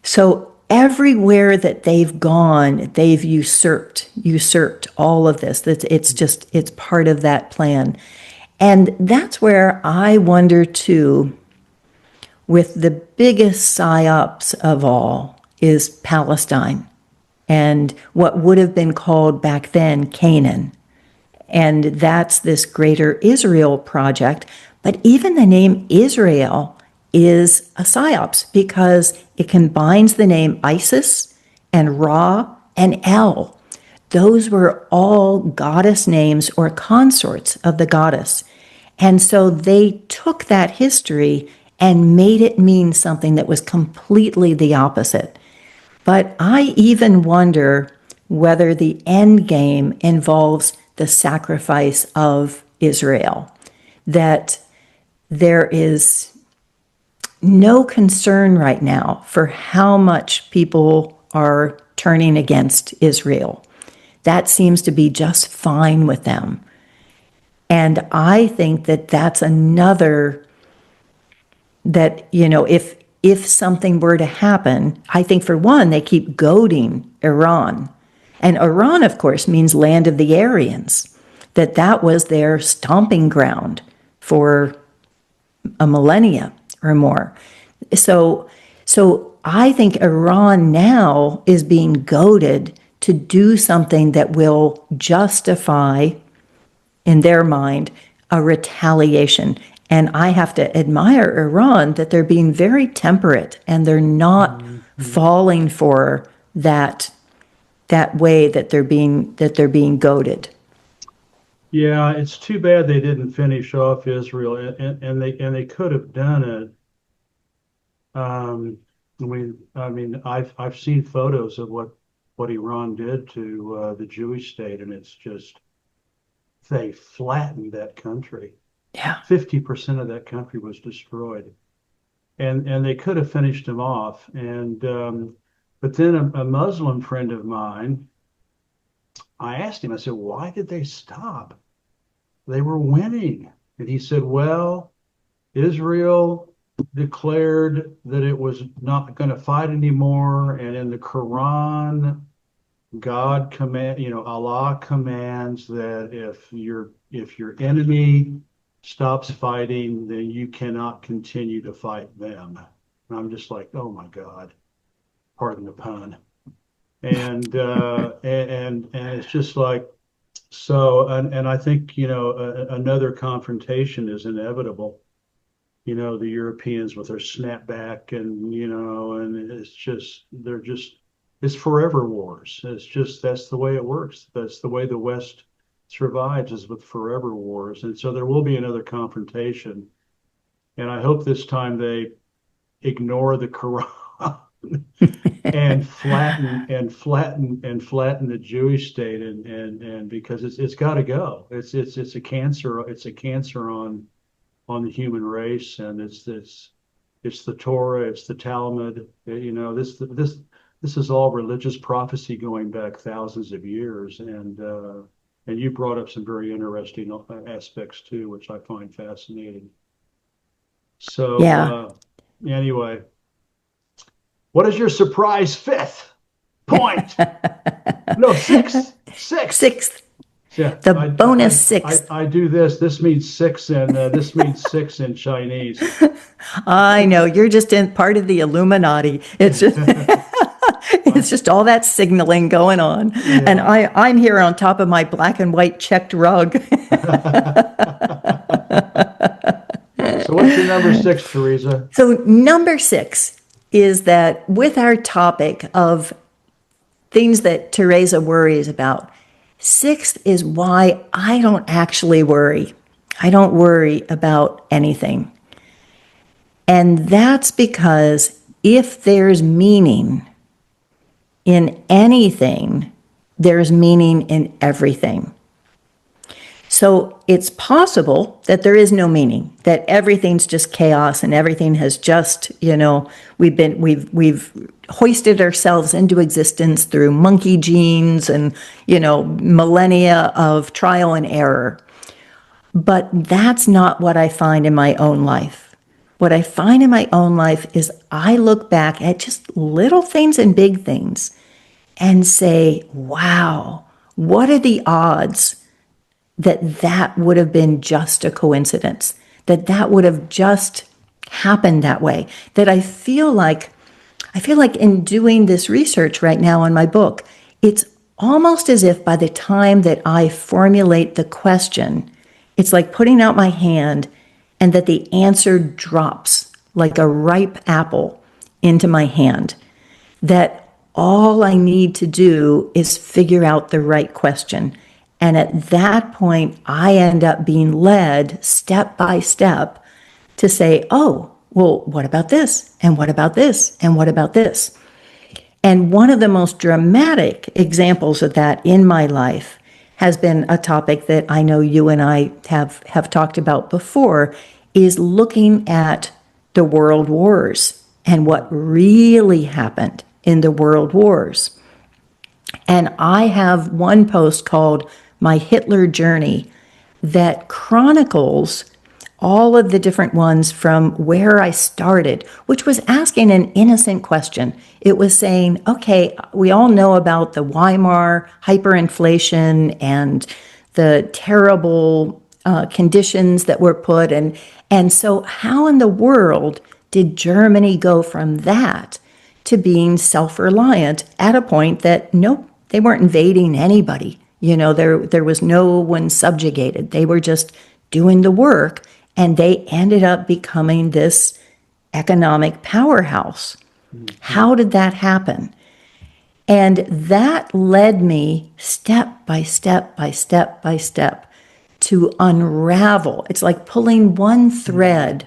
So everywhere that they've gone, they've usurped all of this. It's part of that plan. And that's where I wonder too, with the biggest psyops of all is Palestine and what would have been called back then Canaan. And that's this greater Israel project. But even the name Israel is a psyops because it combines the name Isis and Ra and El. Those were all goddess names or consorts of the goddess. And so they took that history and made it mean something that was completely the opposite. But I even wonder whether the end game involves the sacrifice of Israel, that there is no concern right now for how much people are turning against Israel. That seems to be just fine with them. And I think that that's another, that, if something were to happen, I think for one, they keep goading Iran. And Iran, of course, means land of the Aryans, that was their stomping ground for a millennia or more. So I think Iran now is being goaded to do something that will justify, in their mind, a retaliation. And I have to admire Iran that they're being very temperate and they're not falling for that way that they're being goaded. Yeah, it's too bad they didn't finish off Israel, and they could have done it. I've seen photos of what Iran did to the Jewish state, and it's just, they flattened that country. Yeah. 50% of that country was destroyed, and they could have finished them off. And but then a Muslim friend of mine, I asked him, I said, why did they stop? They were winning. And he said, well, Israel declared that it was not going to fight anymore. And in the Quran, Allah commands that if your enemy stops fighting, then you cannot continue to fight them. And I'm just like, oh my God, pardon the pun. And it's just like, so, and I think, another confrontation is inevitable. The Europeans with their snapback and it's forever wars. That's the way it works. That's the way the West survives, is with forever wars. And so there will be another confrontation. And I hope this time they ignore the Quran and flatten the Jewish state, and because it's got to go. It's a cancer. It's a cancer on the human race, and it's it's the Torah, it's the Talmud. This is all religious prophecy going back thousands of years, and you brought up some very interesting aspects too, which I find fascinating. So Yeah. anyway, what is your surprise fifth point? No, sixth. Sixth. Yeah, The bonus sixth. I do this. This means six, and this means six in Chinese. I know, you're just in part of the Illuminati. It's just it's just all that signaling going on. Yeah. And I'm here on top of my black and white checked rug. So what's your number six, Tereza? So number six is that with our topic of things that Tereza worries about, sixth is why I don't actually worry. I don't worry about anything. And that's because if there's meaning in anything, there's meaning in everything. So it's possible that there is no meaning, that everything's just chaos and everything has just, we've hoisted ourselves into existence through monkey genes and, millennia of trial and error. But that's not what I find in my own life. What I find in my own life is I look back at just little things and big things and say, wow, what are the odds that would have been just a coincidence, that would have just happened that way, that I feel like in doing this research right now on my book, it's almost as if by the time that I formulate the question, it's like putting out my hand and that the answer drops like a ripe apple into my hand, that all I need to do is figure out the right question. And at that point, I end up being led step by step to say, oh, well, what about this? And what about this? And what about this? And one of the most dramatic examples of that in my life has been a topic that I know you and I have talked about before, is looking at the world wars and what really happened in the world wars. And I have one post called My Hitler Journey that chronicles all of the different ones from where I started, which was asking an innocent question. It was saying, okay, we all know about the Weimar hyperinflation and the terrible conditions that were put. And so how in the world did Germany go from that to being self-reliant at a point that, nope, they weren't invading anybody. There was no one subjugated. They were just doing the work, and they ended up becoming this economic powerhouse. Mm-hmm. How did that happen? And that led me step by step by step by step to unravel. It's like pulling one thread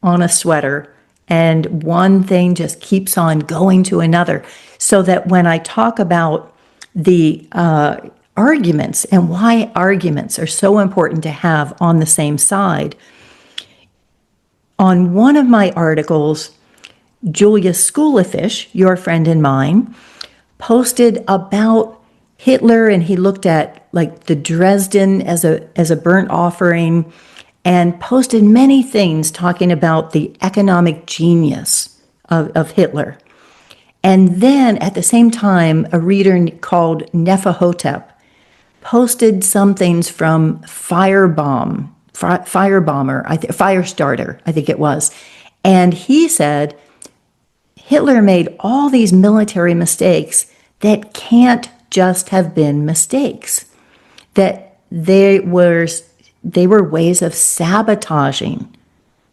on a sweater, and one thing just keeps on going to another. So that when I talk about the arguments and why arguments are so important to have on the same side, on one of my articles, Julia Schoolafish, your friend and mine, posted about Hitler, and he looked at like the Dresden as a burnt offering, and posted many things talking about the economic genius of Hitler. And then at the same time, a reader called Neferhotep posted some things from Firebomber, Firestarter, I think it was. And he said Hitler made all these military mistakes that can't just have been mistakes, that they were ways of sabotaging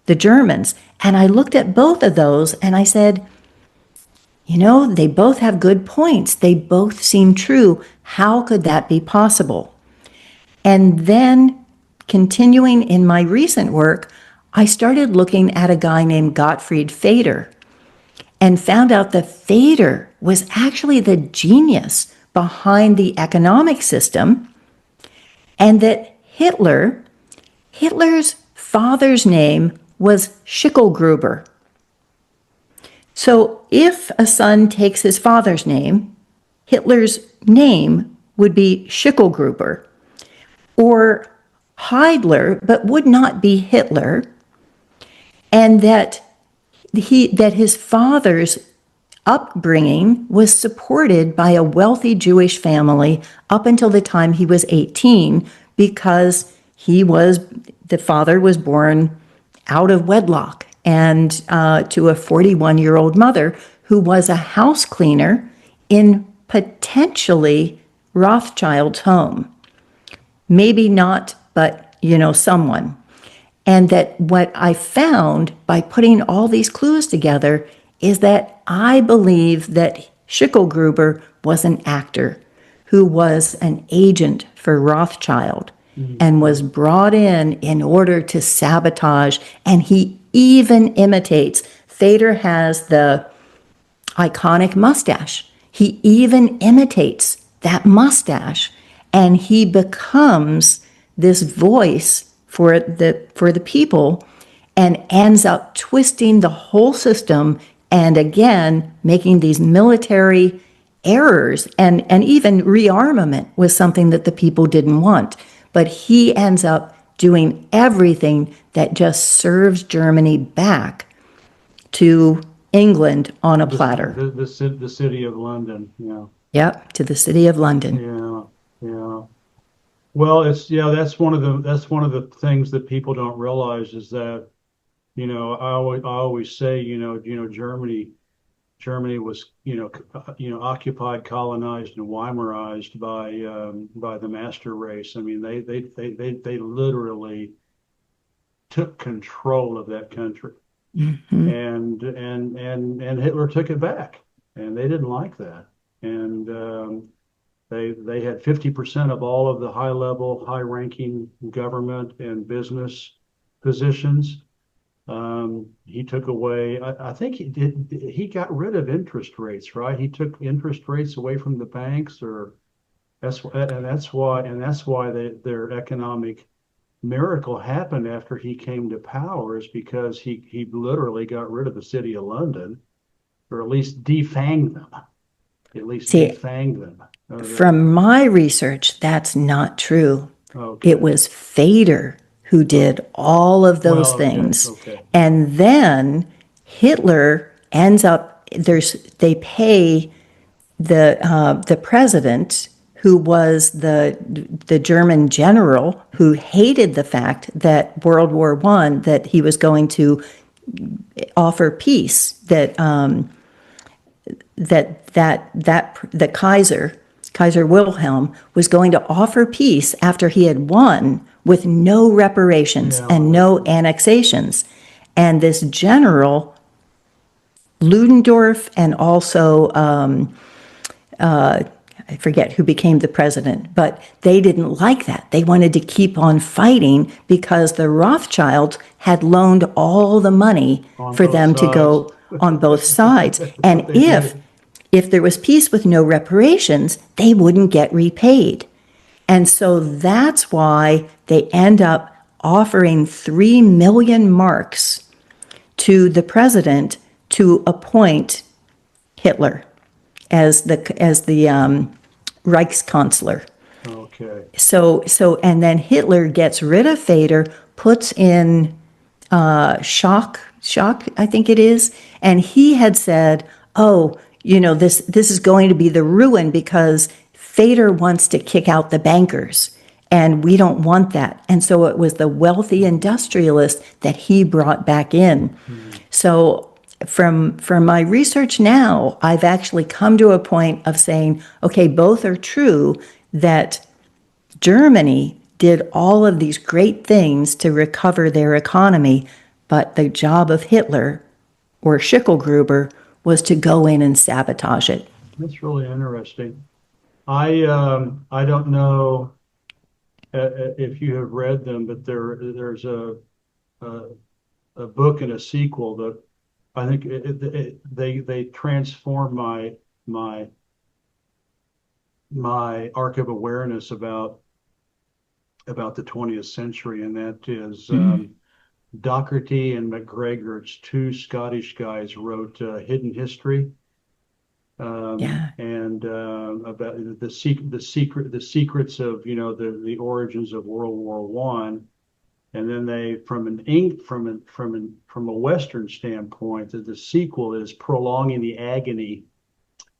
the Germans. And I looked at both of those and I said, they both have good points. They both seem true. How could that be possible? And then continuing in my recent work, I started looking at a guy named Gottfried Feder and found out that Feder was actually the genius behind the economic system, and that Hitler's father's name was Schicklgruber. So if a son takes his father's name, Hitler's name would be Schicklgruber, or Heidler, but would not be Hitler, and that his father's upbringing was supported by a wealthy Jewish family up until the time he was 18, because the father was born out of wedlock and to a 41-year-old mother who was a house cleaner in potentially Rothschild's home. Maybe not, but someone. And that what I found by putting all these clues together is that I believe that Schicklgruber was an actor who was an agent for Rothschild and was brought in order to sabotage. And he even imitates. Thader has the iconic mustache. He even imitates that mustache, and he becomes this voice for the people, and ends up twisting the whole system, and again making these military errors, and even rearmament was something that the people didn't want. But he ends up doing everything that just serves Germany back to England on a platter. The city of London, yeah. Yep, to the city of London. Yeah, yeah. Well, that's one of the things that people don't realize is that, I always say, Germany was, occupied, colonized, and Weimarized by the master race. I mean, they literally took control of that country, and Hitler took it back, and they didn't like that, and they had 50% of all of the high-ranking government and business positions. He took away, I think he got rid of interest rates, right? He took interest rates away from the banks, that's why their economic miracle happened after he came to power, is because he literally got rid of the city of London, or at least defanged them. From my research, that's not true. Okay. It was Thader who did all of those things. Okay. And then Hitler ends up, they pay the president, who was the German general who hated the fact that World War I, that he was going to offer peace, that the Kaiser Wilhelm was going to offer peace after he had won, with no reparations and no annexations. And this general, Ludendorff, and also I forget who became the president, but they didn't like that. They wanted to keep on fighting because the Rothschilds had loaned all the money for them to go on both sides. And if there was peace with no reparations, they wouldn't get repaid. And so that's why they end up offering 3 million marks to the president to appoint Hitler as the Reichskanzler. Okay. So and then Hitler gets rid of Thader, puts in Schock, I think it is, and he had said, "Oh, this is going to be the ruin because Thader wants to kick out the bankers, and we don't want that." And so it was the wealthy industrialist that he brought back in. So from my research now, I've actually come to a point of saying, okay, both are true, that Germany did all of these great things to recover their economy, but the job of Hitler, or Schicklgruber, was to go in and sabotage it. That's really interesting. I don't know if you have read them, but there's a book and a sequel that I think they transform my arc of awareness about the 20th century, and that is Doherty and McGregor, it's two Scottish guys, wrote Hidden History, Yeah. and about the secrets of, the origins of World War One. And then they, from a Western standpoint, that the sequel is prolonging the agony,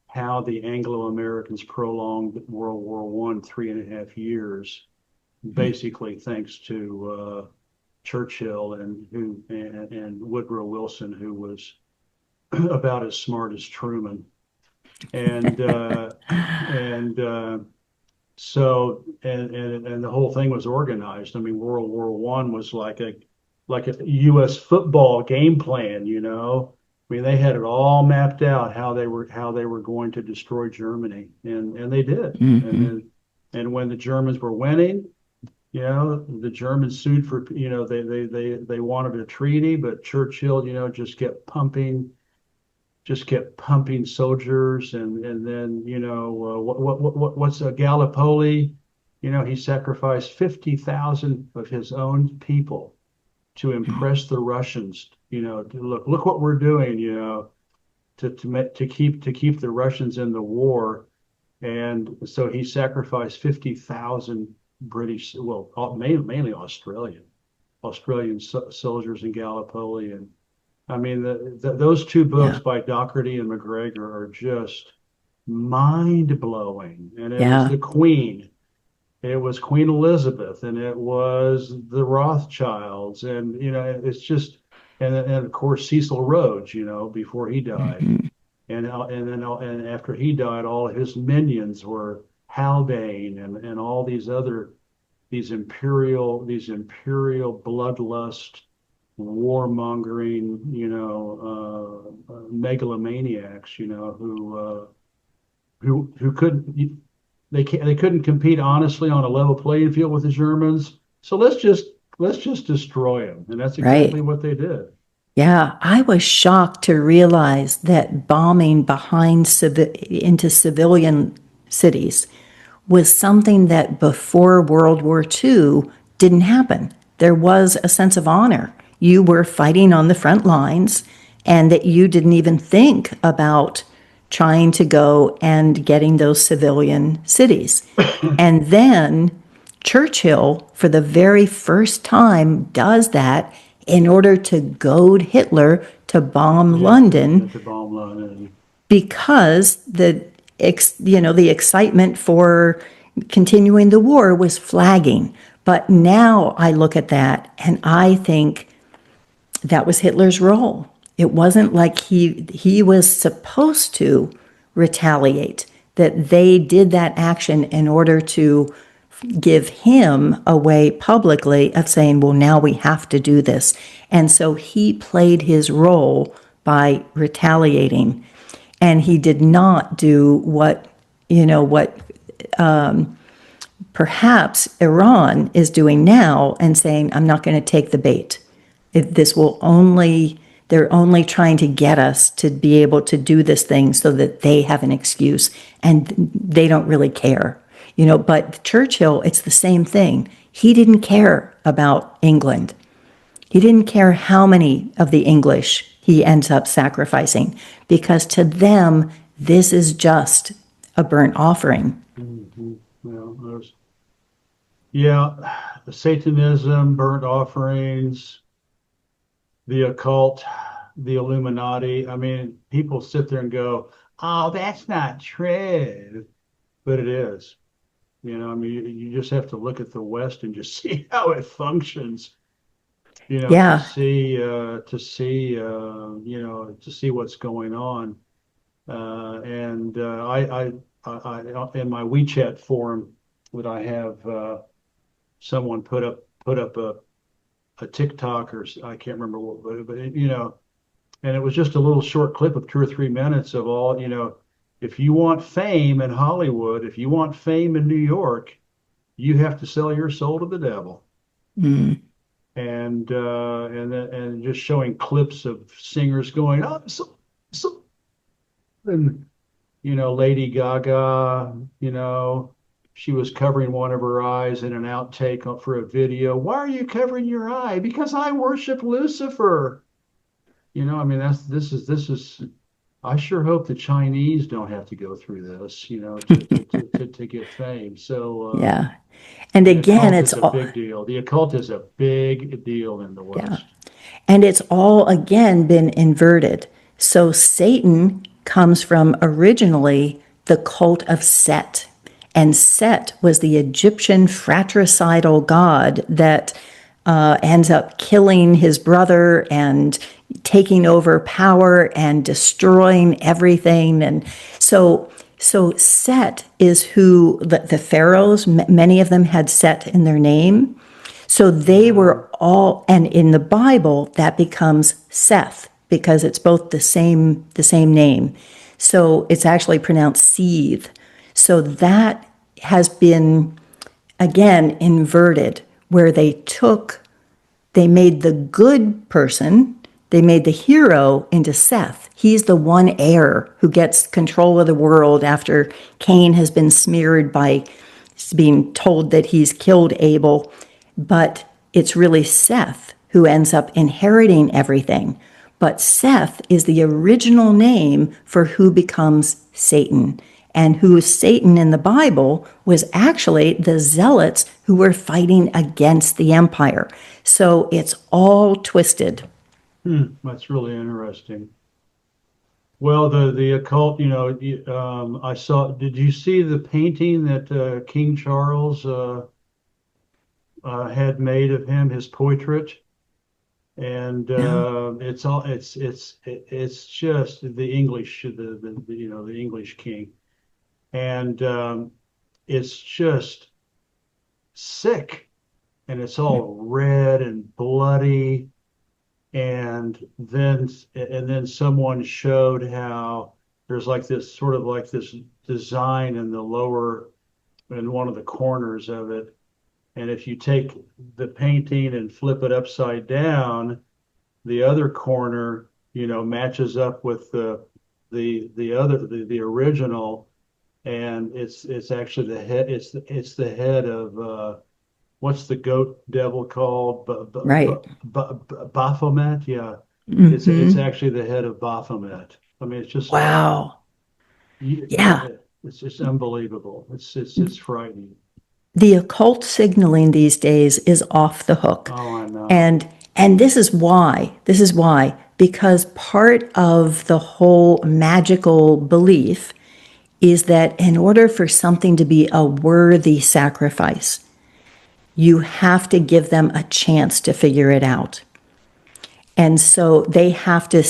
how the Anglo-Americans prolonged World War One 3.5 years, basically thanks to Churchill and Woodrow Wilson, who was about as smart as Truman, and and and the whole thing was organized. I mean, World War One was like a U.S. football game plan, you know. I mean, they had it all mapped out how they were going to destroy Germany, and they did. Hmm. And when the Germans were winning, the Germans sued for, they wanted a treaty, but Churchill, just kept pumping soldiers, and then, what's a Gallipoli? He sacrificed 50,000 of his own people to impress the Russians. Look what we're doing. To keep the Russians in the war, and so he sacrificed 50,000 British, well, mainly Australian soldiers in Gallipoli. And I mean, those two books Yeah. by Doherty and McGregor are just mind blowing. And it was Yeah. the Queen. It was Queen Elizabeth, and it was the Rothschilds, and it's just, and of course Cecil Rhodes, before he died, Hmm. and after he died, all of his minions were Haldane and all these imperial bloodlust, warmongering, megalomaniacs, who couldn't compete honestly on a level playing field with the Germans. So let's just destroy them, and that's Right. exactly what they did. Yeah, I was shocked to realize that bombing into civilian cities was something that before World War II didn't happen. There was a sense of honor. You were fighting on the front lines, and that you didn't even think about trying to go and getting those civilian cities. And then Churchill, for the very first time, does that in order to goad Hitler to bomb Yeah, London, to bomb London. because the excitement for continuing the war was flagging. But now I look at that and I think that was Hitler's role. It wasn't like he was supposed to retaliate, that they did that action in order to give him a way publicly of saying, well, now we have to do this. And so he played his role by retaliating. And he did not do what perhaps Iran is doing now and saying, I'm not going to take the bait. They're only trying to get us to be able to do this thing so that they have an excuse, and they don't really care. But Churchill, it's the same thing. He didn't care about England. He didn't care how many of the English he ends up sacrificing, because to them, this is just a burnt offering. Mhm. Yeah, the Satanism, burnt offerings, the occult, the Illuminati. I mean, people sit there and go, "Oh, that's not true," but it is. I mean, you just have to look at the West and just see how it functions. To Yeah, see to see what's going on. And in my WeChat forum that I have, someone put up a TikTok, or I can't remember what, but and it was just a little short clip of 2 or 3 minutes of all, if you want fame in Hollywood, if you want fame in New York, you have to sell your soul to the devil. And just showing clips of singers going, oh, and Lady Gaga, she was covering one of her eyes in an outtake for a video. Why are you covering your eye? Because I worship Lucifer. I mean, this is. I sure hope the Chinese don't have to go through this, to get fame. So Yeah. And the again, occult it's is a all, big deal. The occult is a big deal in the yeah. West. And it's all again been inverted. So Satan comes from originally the cult of Set. And Set was the Egyptian fratricidal god that ends up killing his brother and taking over power and destroying everything. And so Set is who the pharaohs, many of them had Set in their name. So they Yeah. were all, and in the Bible, that becomes Seth because it's both the same name. So it's actually pronounced Seeth. So that has been again inverted, where they made the good person, they made the hero into Seth. He's the one heir who gets control of the world after Cain has been smeared by being told that he's killed Abel. But it's really Seth who ends up inheriting everything. But Seth is the original name for who becomes Satan. And who Satan in the Bible was actually the zealots who were fighting against the empire. So it's all twisted. That's really interesting. Well, the occult, I saw. Did you see the painting that King Charles had made of him, his portrait? And No. it's just the English, the English king, and it's just sick, and it's all red and bloody. And then someone showed how there's like this sort of like this design in the lower, in one of the corners of it. And if you take the painting and flip it upside down, the other corner, matches up with the original, and it's actually the head. It's the head of what's the goat devil called? Right. Baphomet. Yeah, it's Hmm. actually the head of Baphomet. I mean, it's just like Wow. Yeah. it's just unbelievable. It's frightening. The occult signaling these days is off the hook. Oh, I know. And this is why. This is why. Because part of the whole magical belief is that in order for something to be a worthy sacrifice, you have to give them a chance to figure it out. And so they have to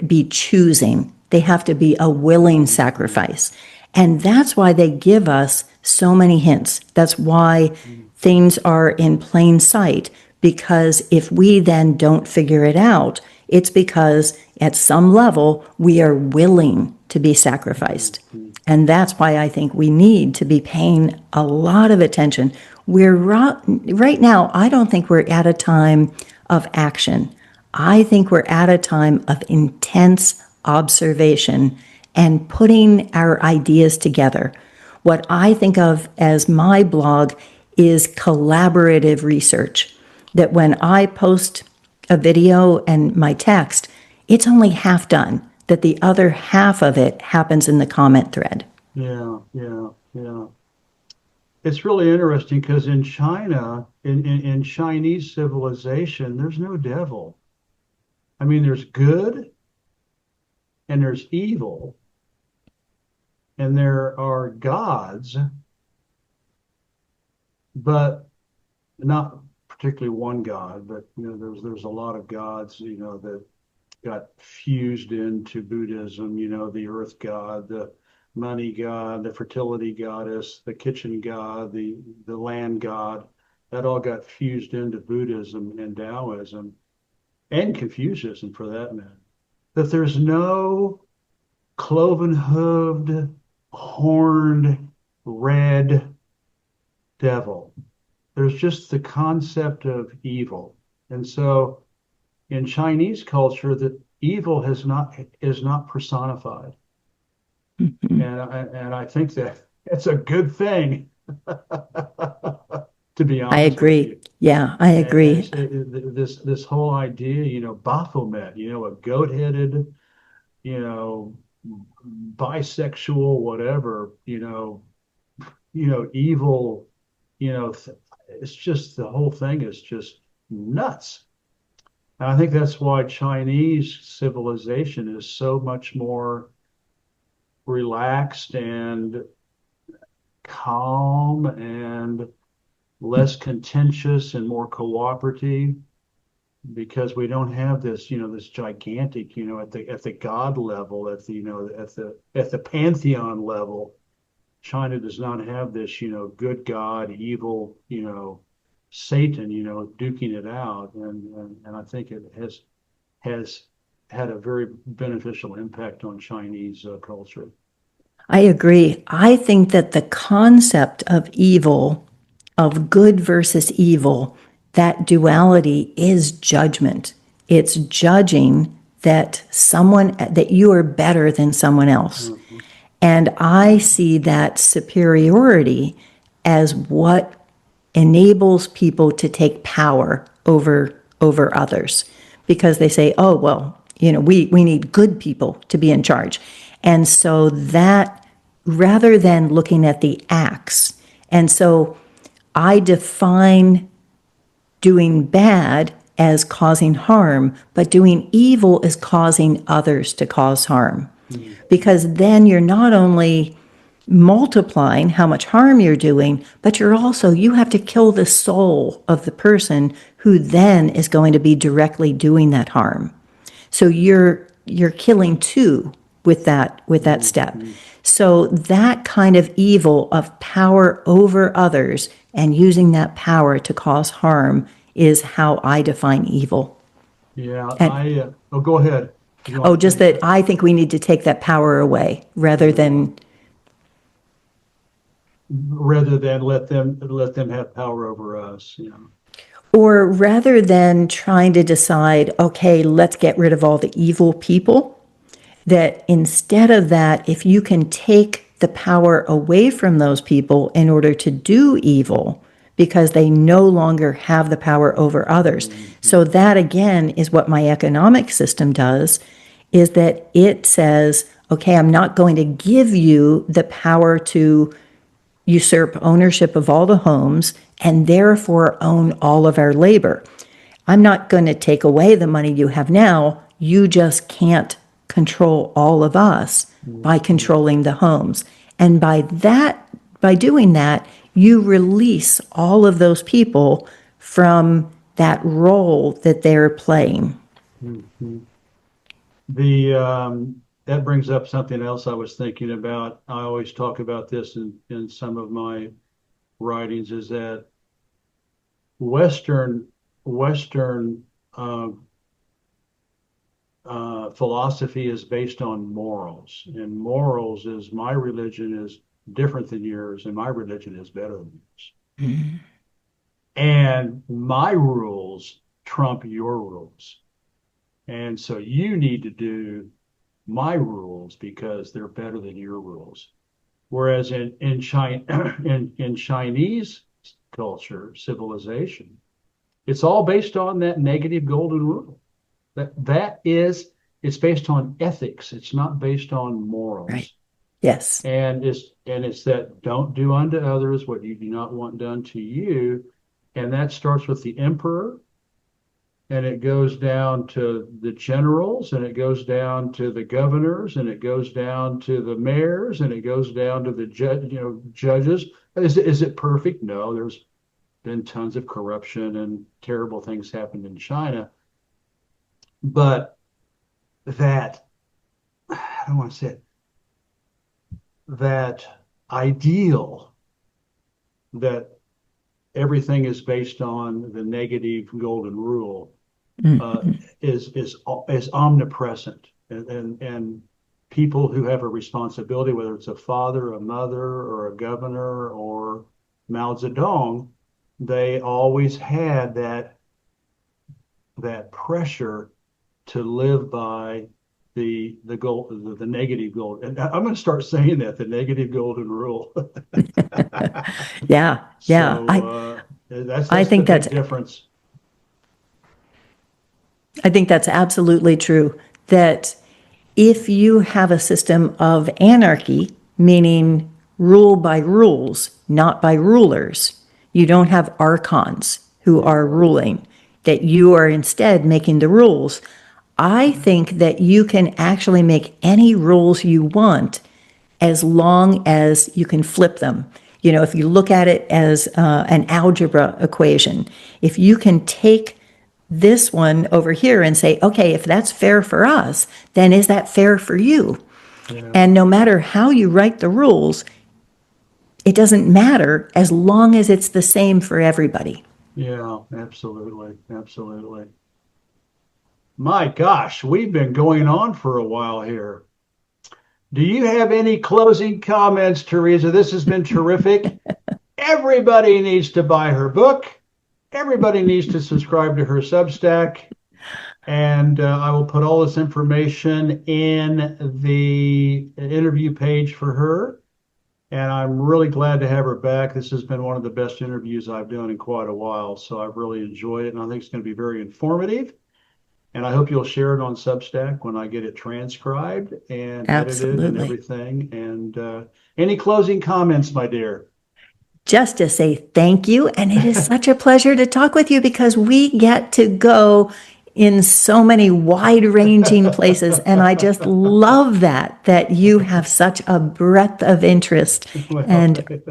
be choosing. They have to be a willing Mhm. sacrifice. And that's why they give us so many hints. That's why Mhm. things are in plain sight. Because if we then don't figure it out, it's because at some level we are willing to be sacrificed. Mhm. And that's why I think we need to be paying a lot of attention. Right now, I don't think we're at a time of action. I think we're at a time of intense observation and putting our ideas together. What I think of as my blog is collaborative research. That when I post a video and my text, it's only half done, that the other half of it happens in the comment thread. Yeah, yeah, yeah. It's really interesting because in China, in Chinese civilization, there's no devil. I mean, there's good and there's evil, and there are gods, but not particularly one god. But there's a lot of gods, that got fused into Buddhism. The earth god, the money god, the fertility goddess, the kitchen god, the land god. That all got fused into Buddhism and Taoism and Confucianism for that matter. That there's no cloven hooved, horned, red devil. There's just the concept of evil. And so in Chinese culture, that evil is not personified. Mhm. And I think that It's a good thing, to be I honest with you. agree. Yeah, I agree. This whole idea, Baphomet, a goat-headed, you know, bisexual, whatever, evil, it's just the whole thing is just nuts. And I think that's why Chinese civilization is so much more relaxed and calm and less contentious and more cooperative because we don't have this, this gigantic, at the God level, at the pantheon level. China does not have this, good God, evil, Satan, duking it out, and I think it has had a very beneficial impact on Chinese culture. I agree. I think that the concept of evil, of good versus evil, that duality is judgment. It's judging that you are better than someone else. Mhm. And I see that superiority as what enables people to take power over others because they say, oh, well, we need good people to be in charge. And so that rather than looking at the acts, and so I define doing bad as causing harm, but doing evil is causing others to cause harm. Mhm. Because then you're not only multiplying how much harm you're doing, but you have to kill the soul of the person who then is going to be directly doing that harm. So you're killing two with that step. Mhm. So that kind of evil of power over others and using that power to cause harm is how I define evil. Yeah, And oh, go ahead. You oh, want to just finish that it? I think we need to take that power away Rather than let them have power over us, rather than trying to decide, okay, let's get rid of all the evil people, that instead of that, if you can take the power away from those people in order to do evil, because they no longer have the power over others. Mhm. So that again is what my economic system does, is that it says, okay, I'm not going to give you the power to usurp ownership of all the homes and therefore own all of our labor. I'm not going to take away the money you have now. You just can't control all of us by Mhm. controlling the homes. And by doing that, you release all of those people from that role that they're playing. Mhm. That brings up something else I was thinking about. I always talk about this in some of my writings, is that Western uh, philosophy is based on morals, and morals is my religion is different than yours, and my religion is better than yours. And my rules trump your rules. And so you need to do my rules because they're better than your rules. Whereas in China, in Chinese culture, civilization, it's all based on that negative golden rule. It's based on ethics. It's not based on Right. morals. Yes. And it's that don't do unto others what you do not want done to you. And that starts with the emperor, and it goes down to the generals, and it goes down to the governors, and it goes down to the mayors, and it goes down to the judges. Is it perfect? No, there's been tons of corruption and terrible things happened in China, but that I don't want to say it, that ideal that everything is based on the negative golden rule uh, Mm. is omnipresent, and people who have a responsibility, whether it's a father, a mother, or a governor, or Mao Zedong, they always had that pressure to live by the negative gold. And I'm going to start saying that, the negative golden rule. Yeah, yeah. So that's I the think big difference. I think that's absolutely true. That if you have a system of anarchy, meaning rule by rules, not by rulers, you don't have archons who are ruling, that you are instead making the rules. I think that you can actually make any rules you want as long as you can flip them. You know, if you look at it as an algebra equation, if you can take this one over here and say, okay, if that's fair for us, then is that fair for you? Yeah. And no matter how you write the rules, it doesn't matter as long as it's the same for everybody. Yeah, absolutely. Absolutely. My gosh, we've been going on for a while here. Do you have any closing comments, Tereza? This has been terrific. Everybody needs to buy her book. Everybody needs to subscribe to her Substack. And I will put all this information in the interview page for her. And I'm really glad to have her back. This has been one of the best interviews I've done in quite a while. So I've really enjoyed it. And I think it's going to be very informative. And I hope you'll share it on Substack when I get it transcribed and edited and Absolutely. everything. And any closing comments, my dear? Just to say thank you. And it is such a pleasure to talk with you because we get to go in so many wide-ranging places. And I just love that you have such a breadth of interest and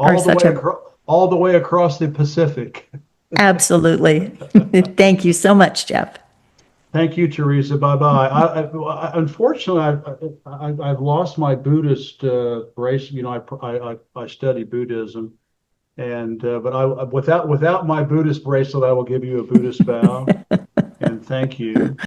are such a all the way across the Pacific. absolutely. Thank you so much, Jeff. Thank you, Tereza. Bye-bye. Unfortunately, I've lost my Buddhist bracelet. You know, I study Buddhism, and but without my Buddhist bracelet, I will give you a Buddhist bow and thank you.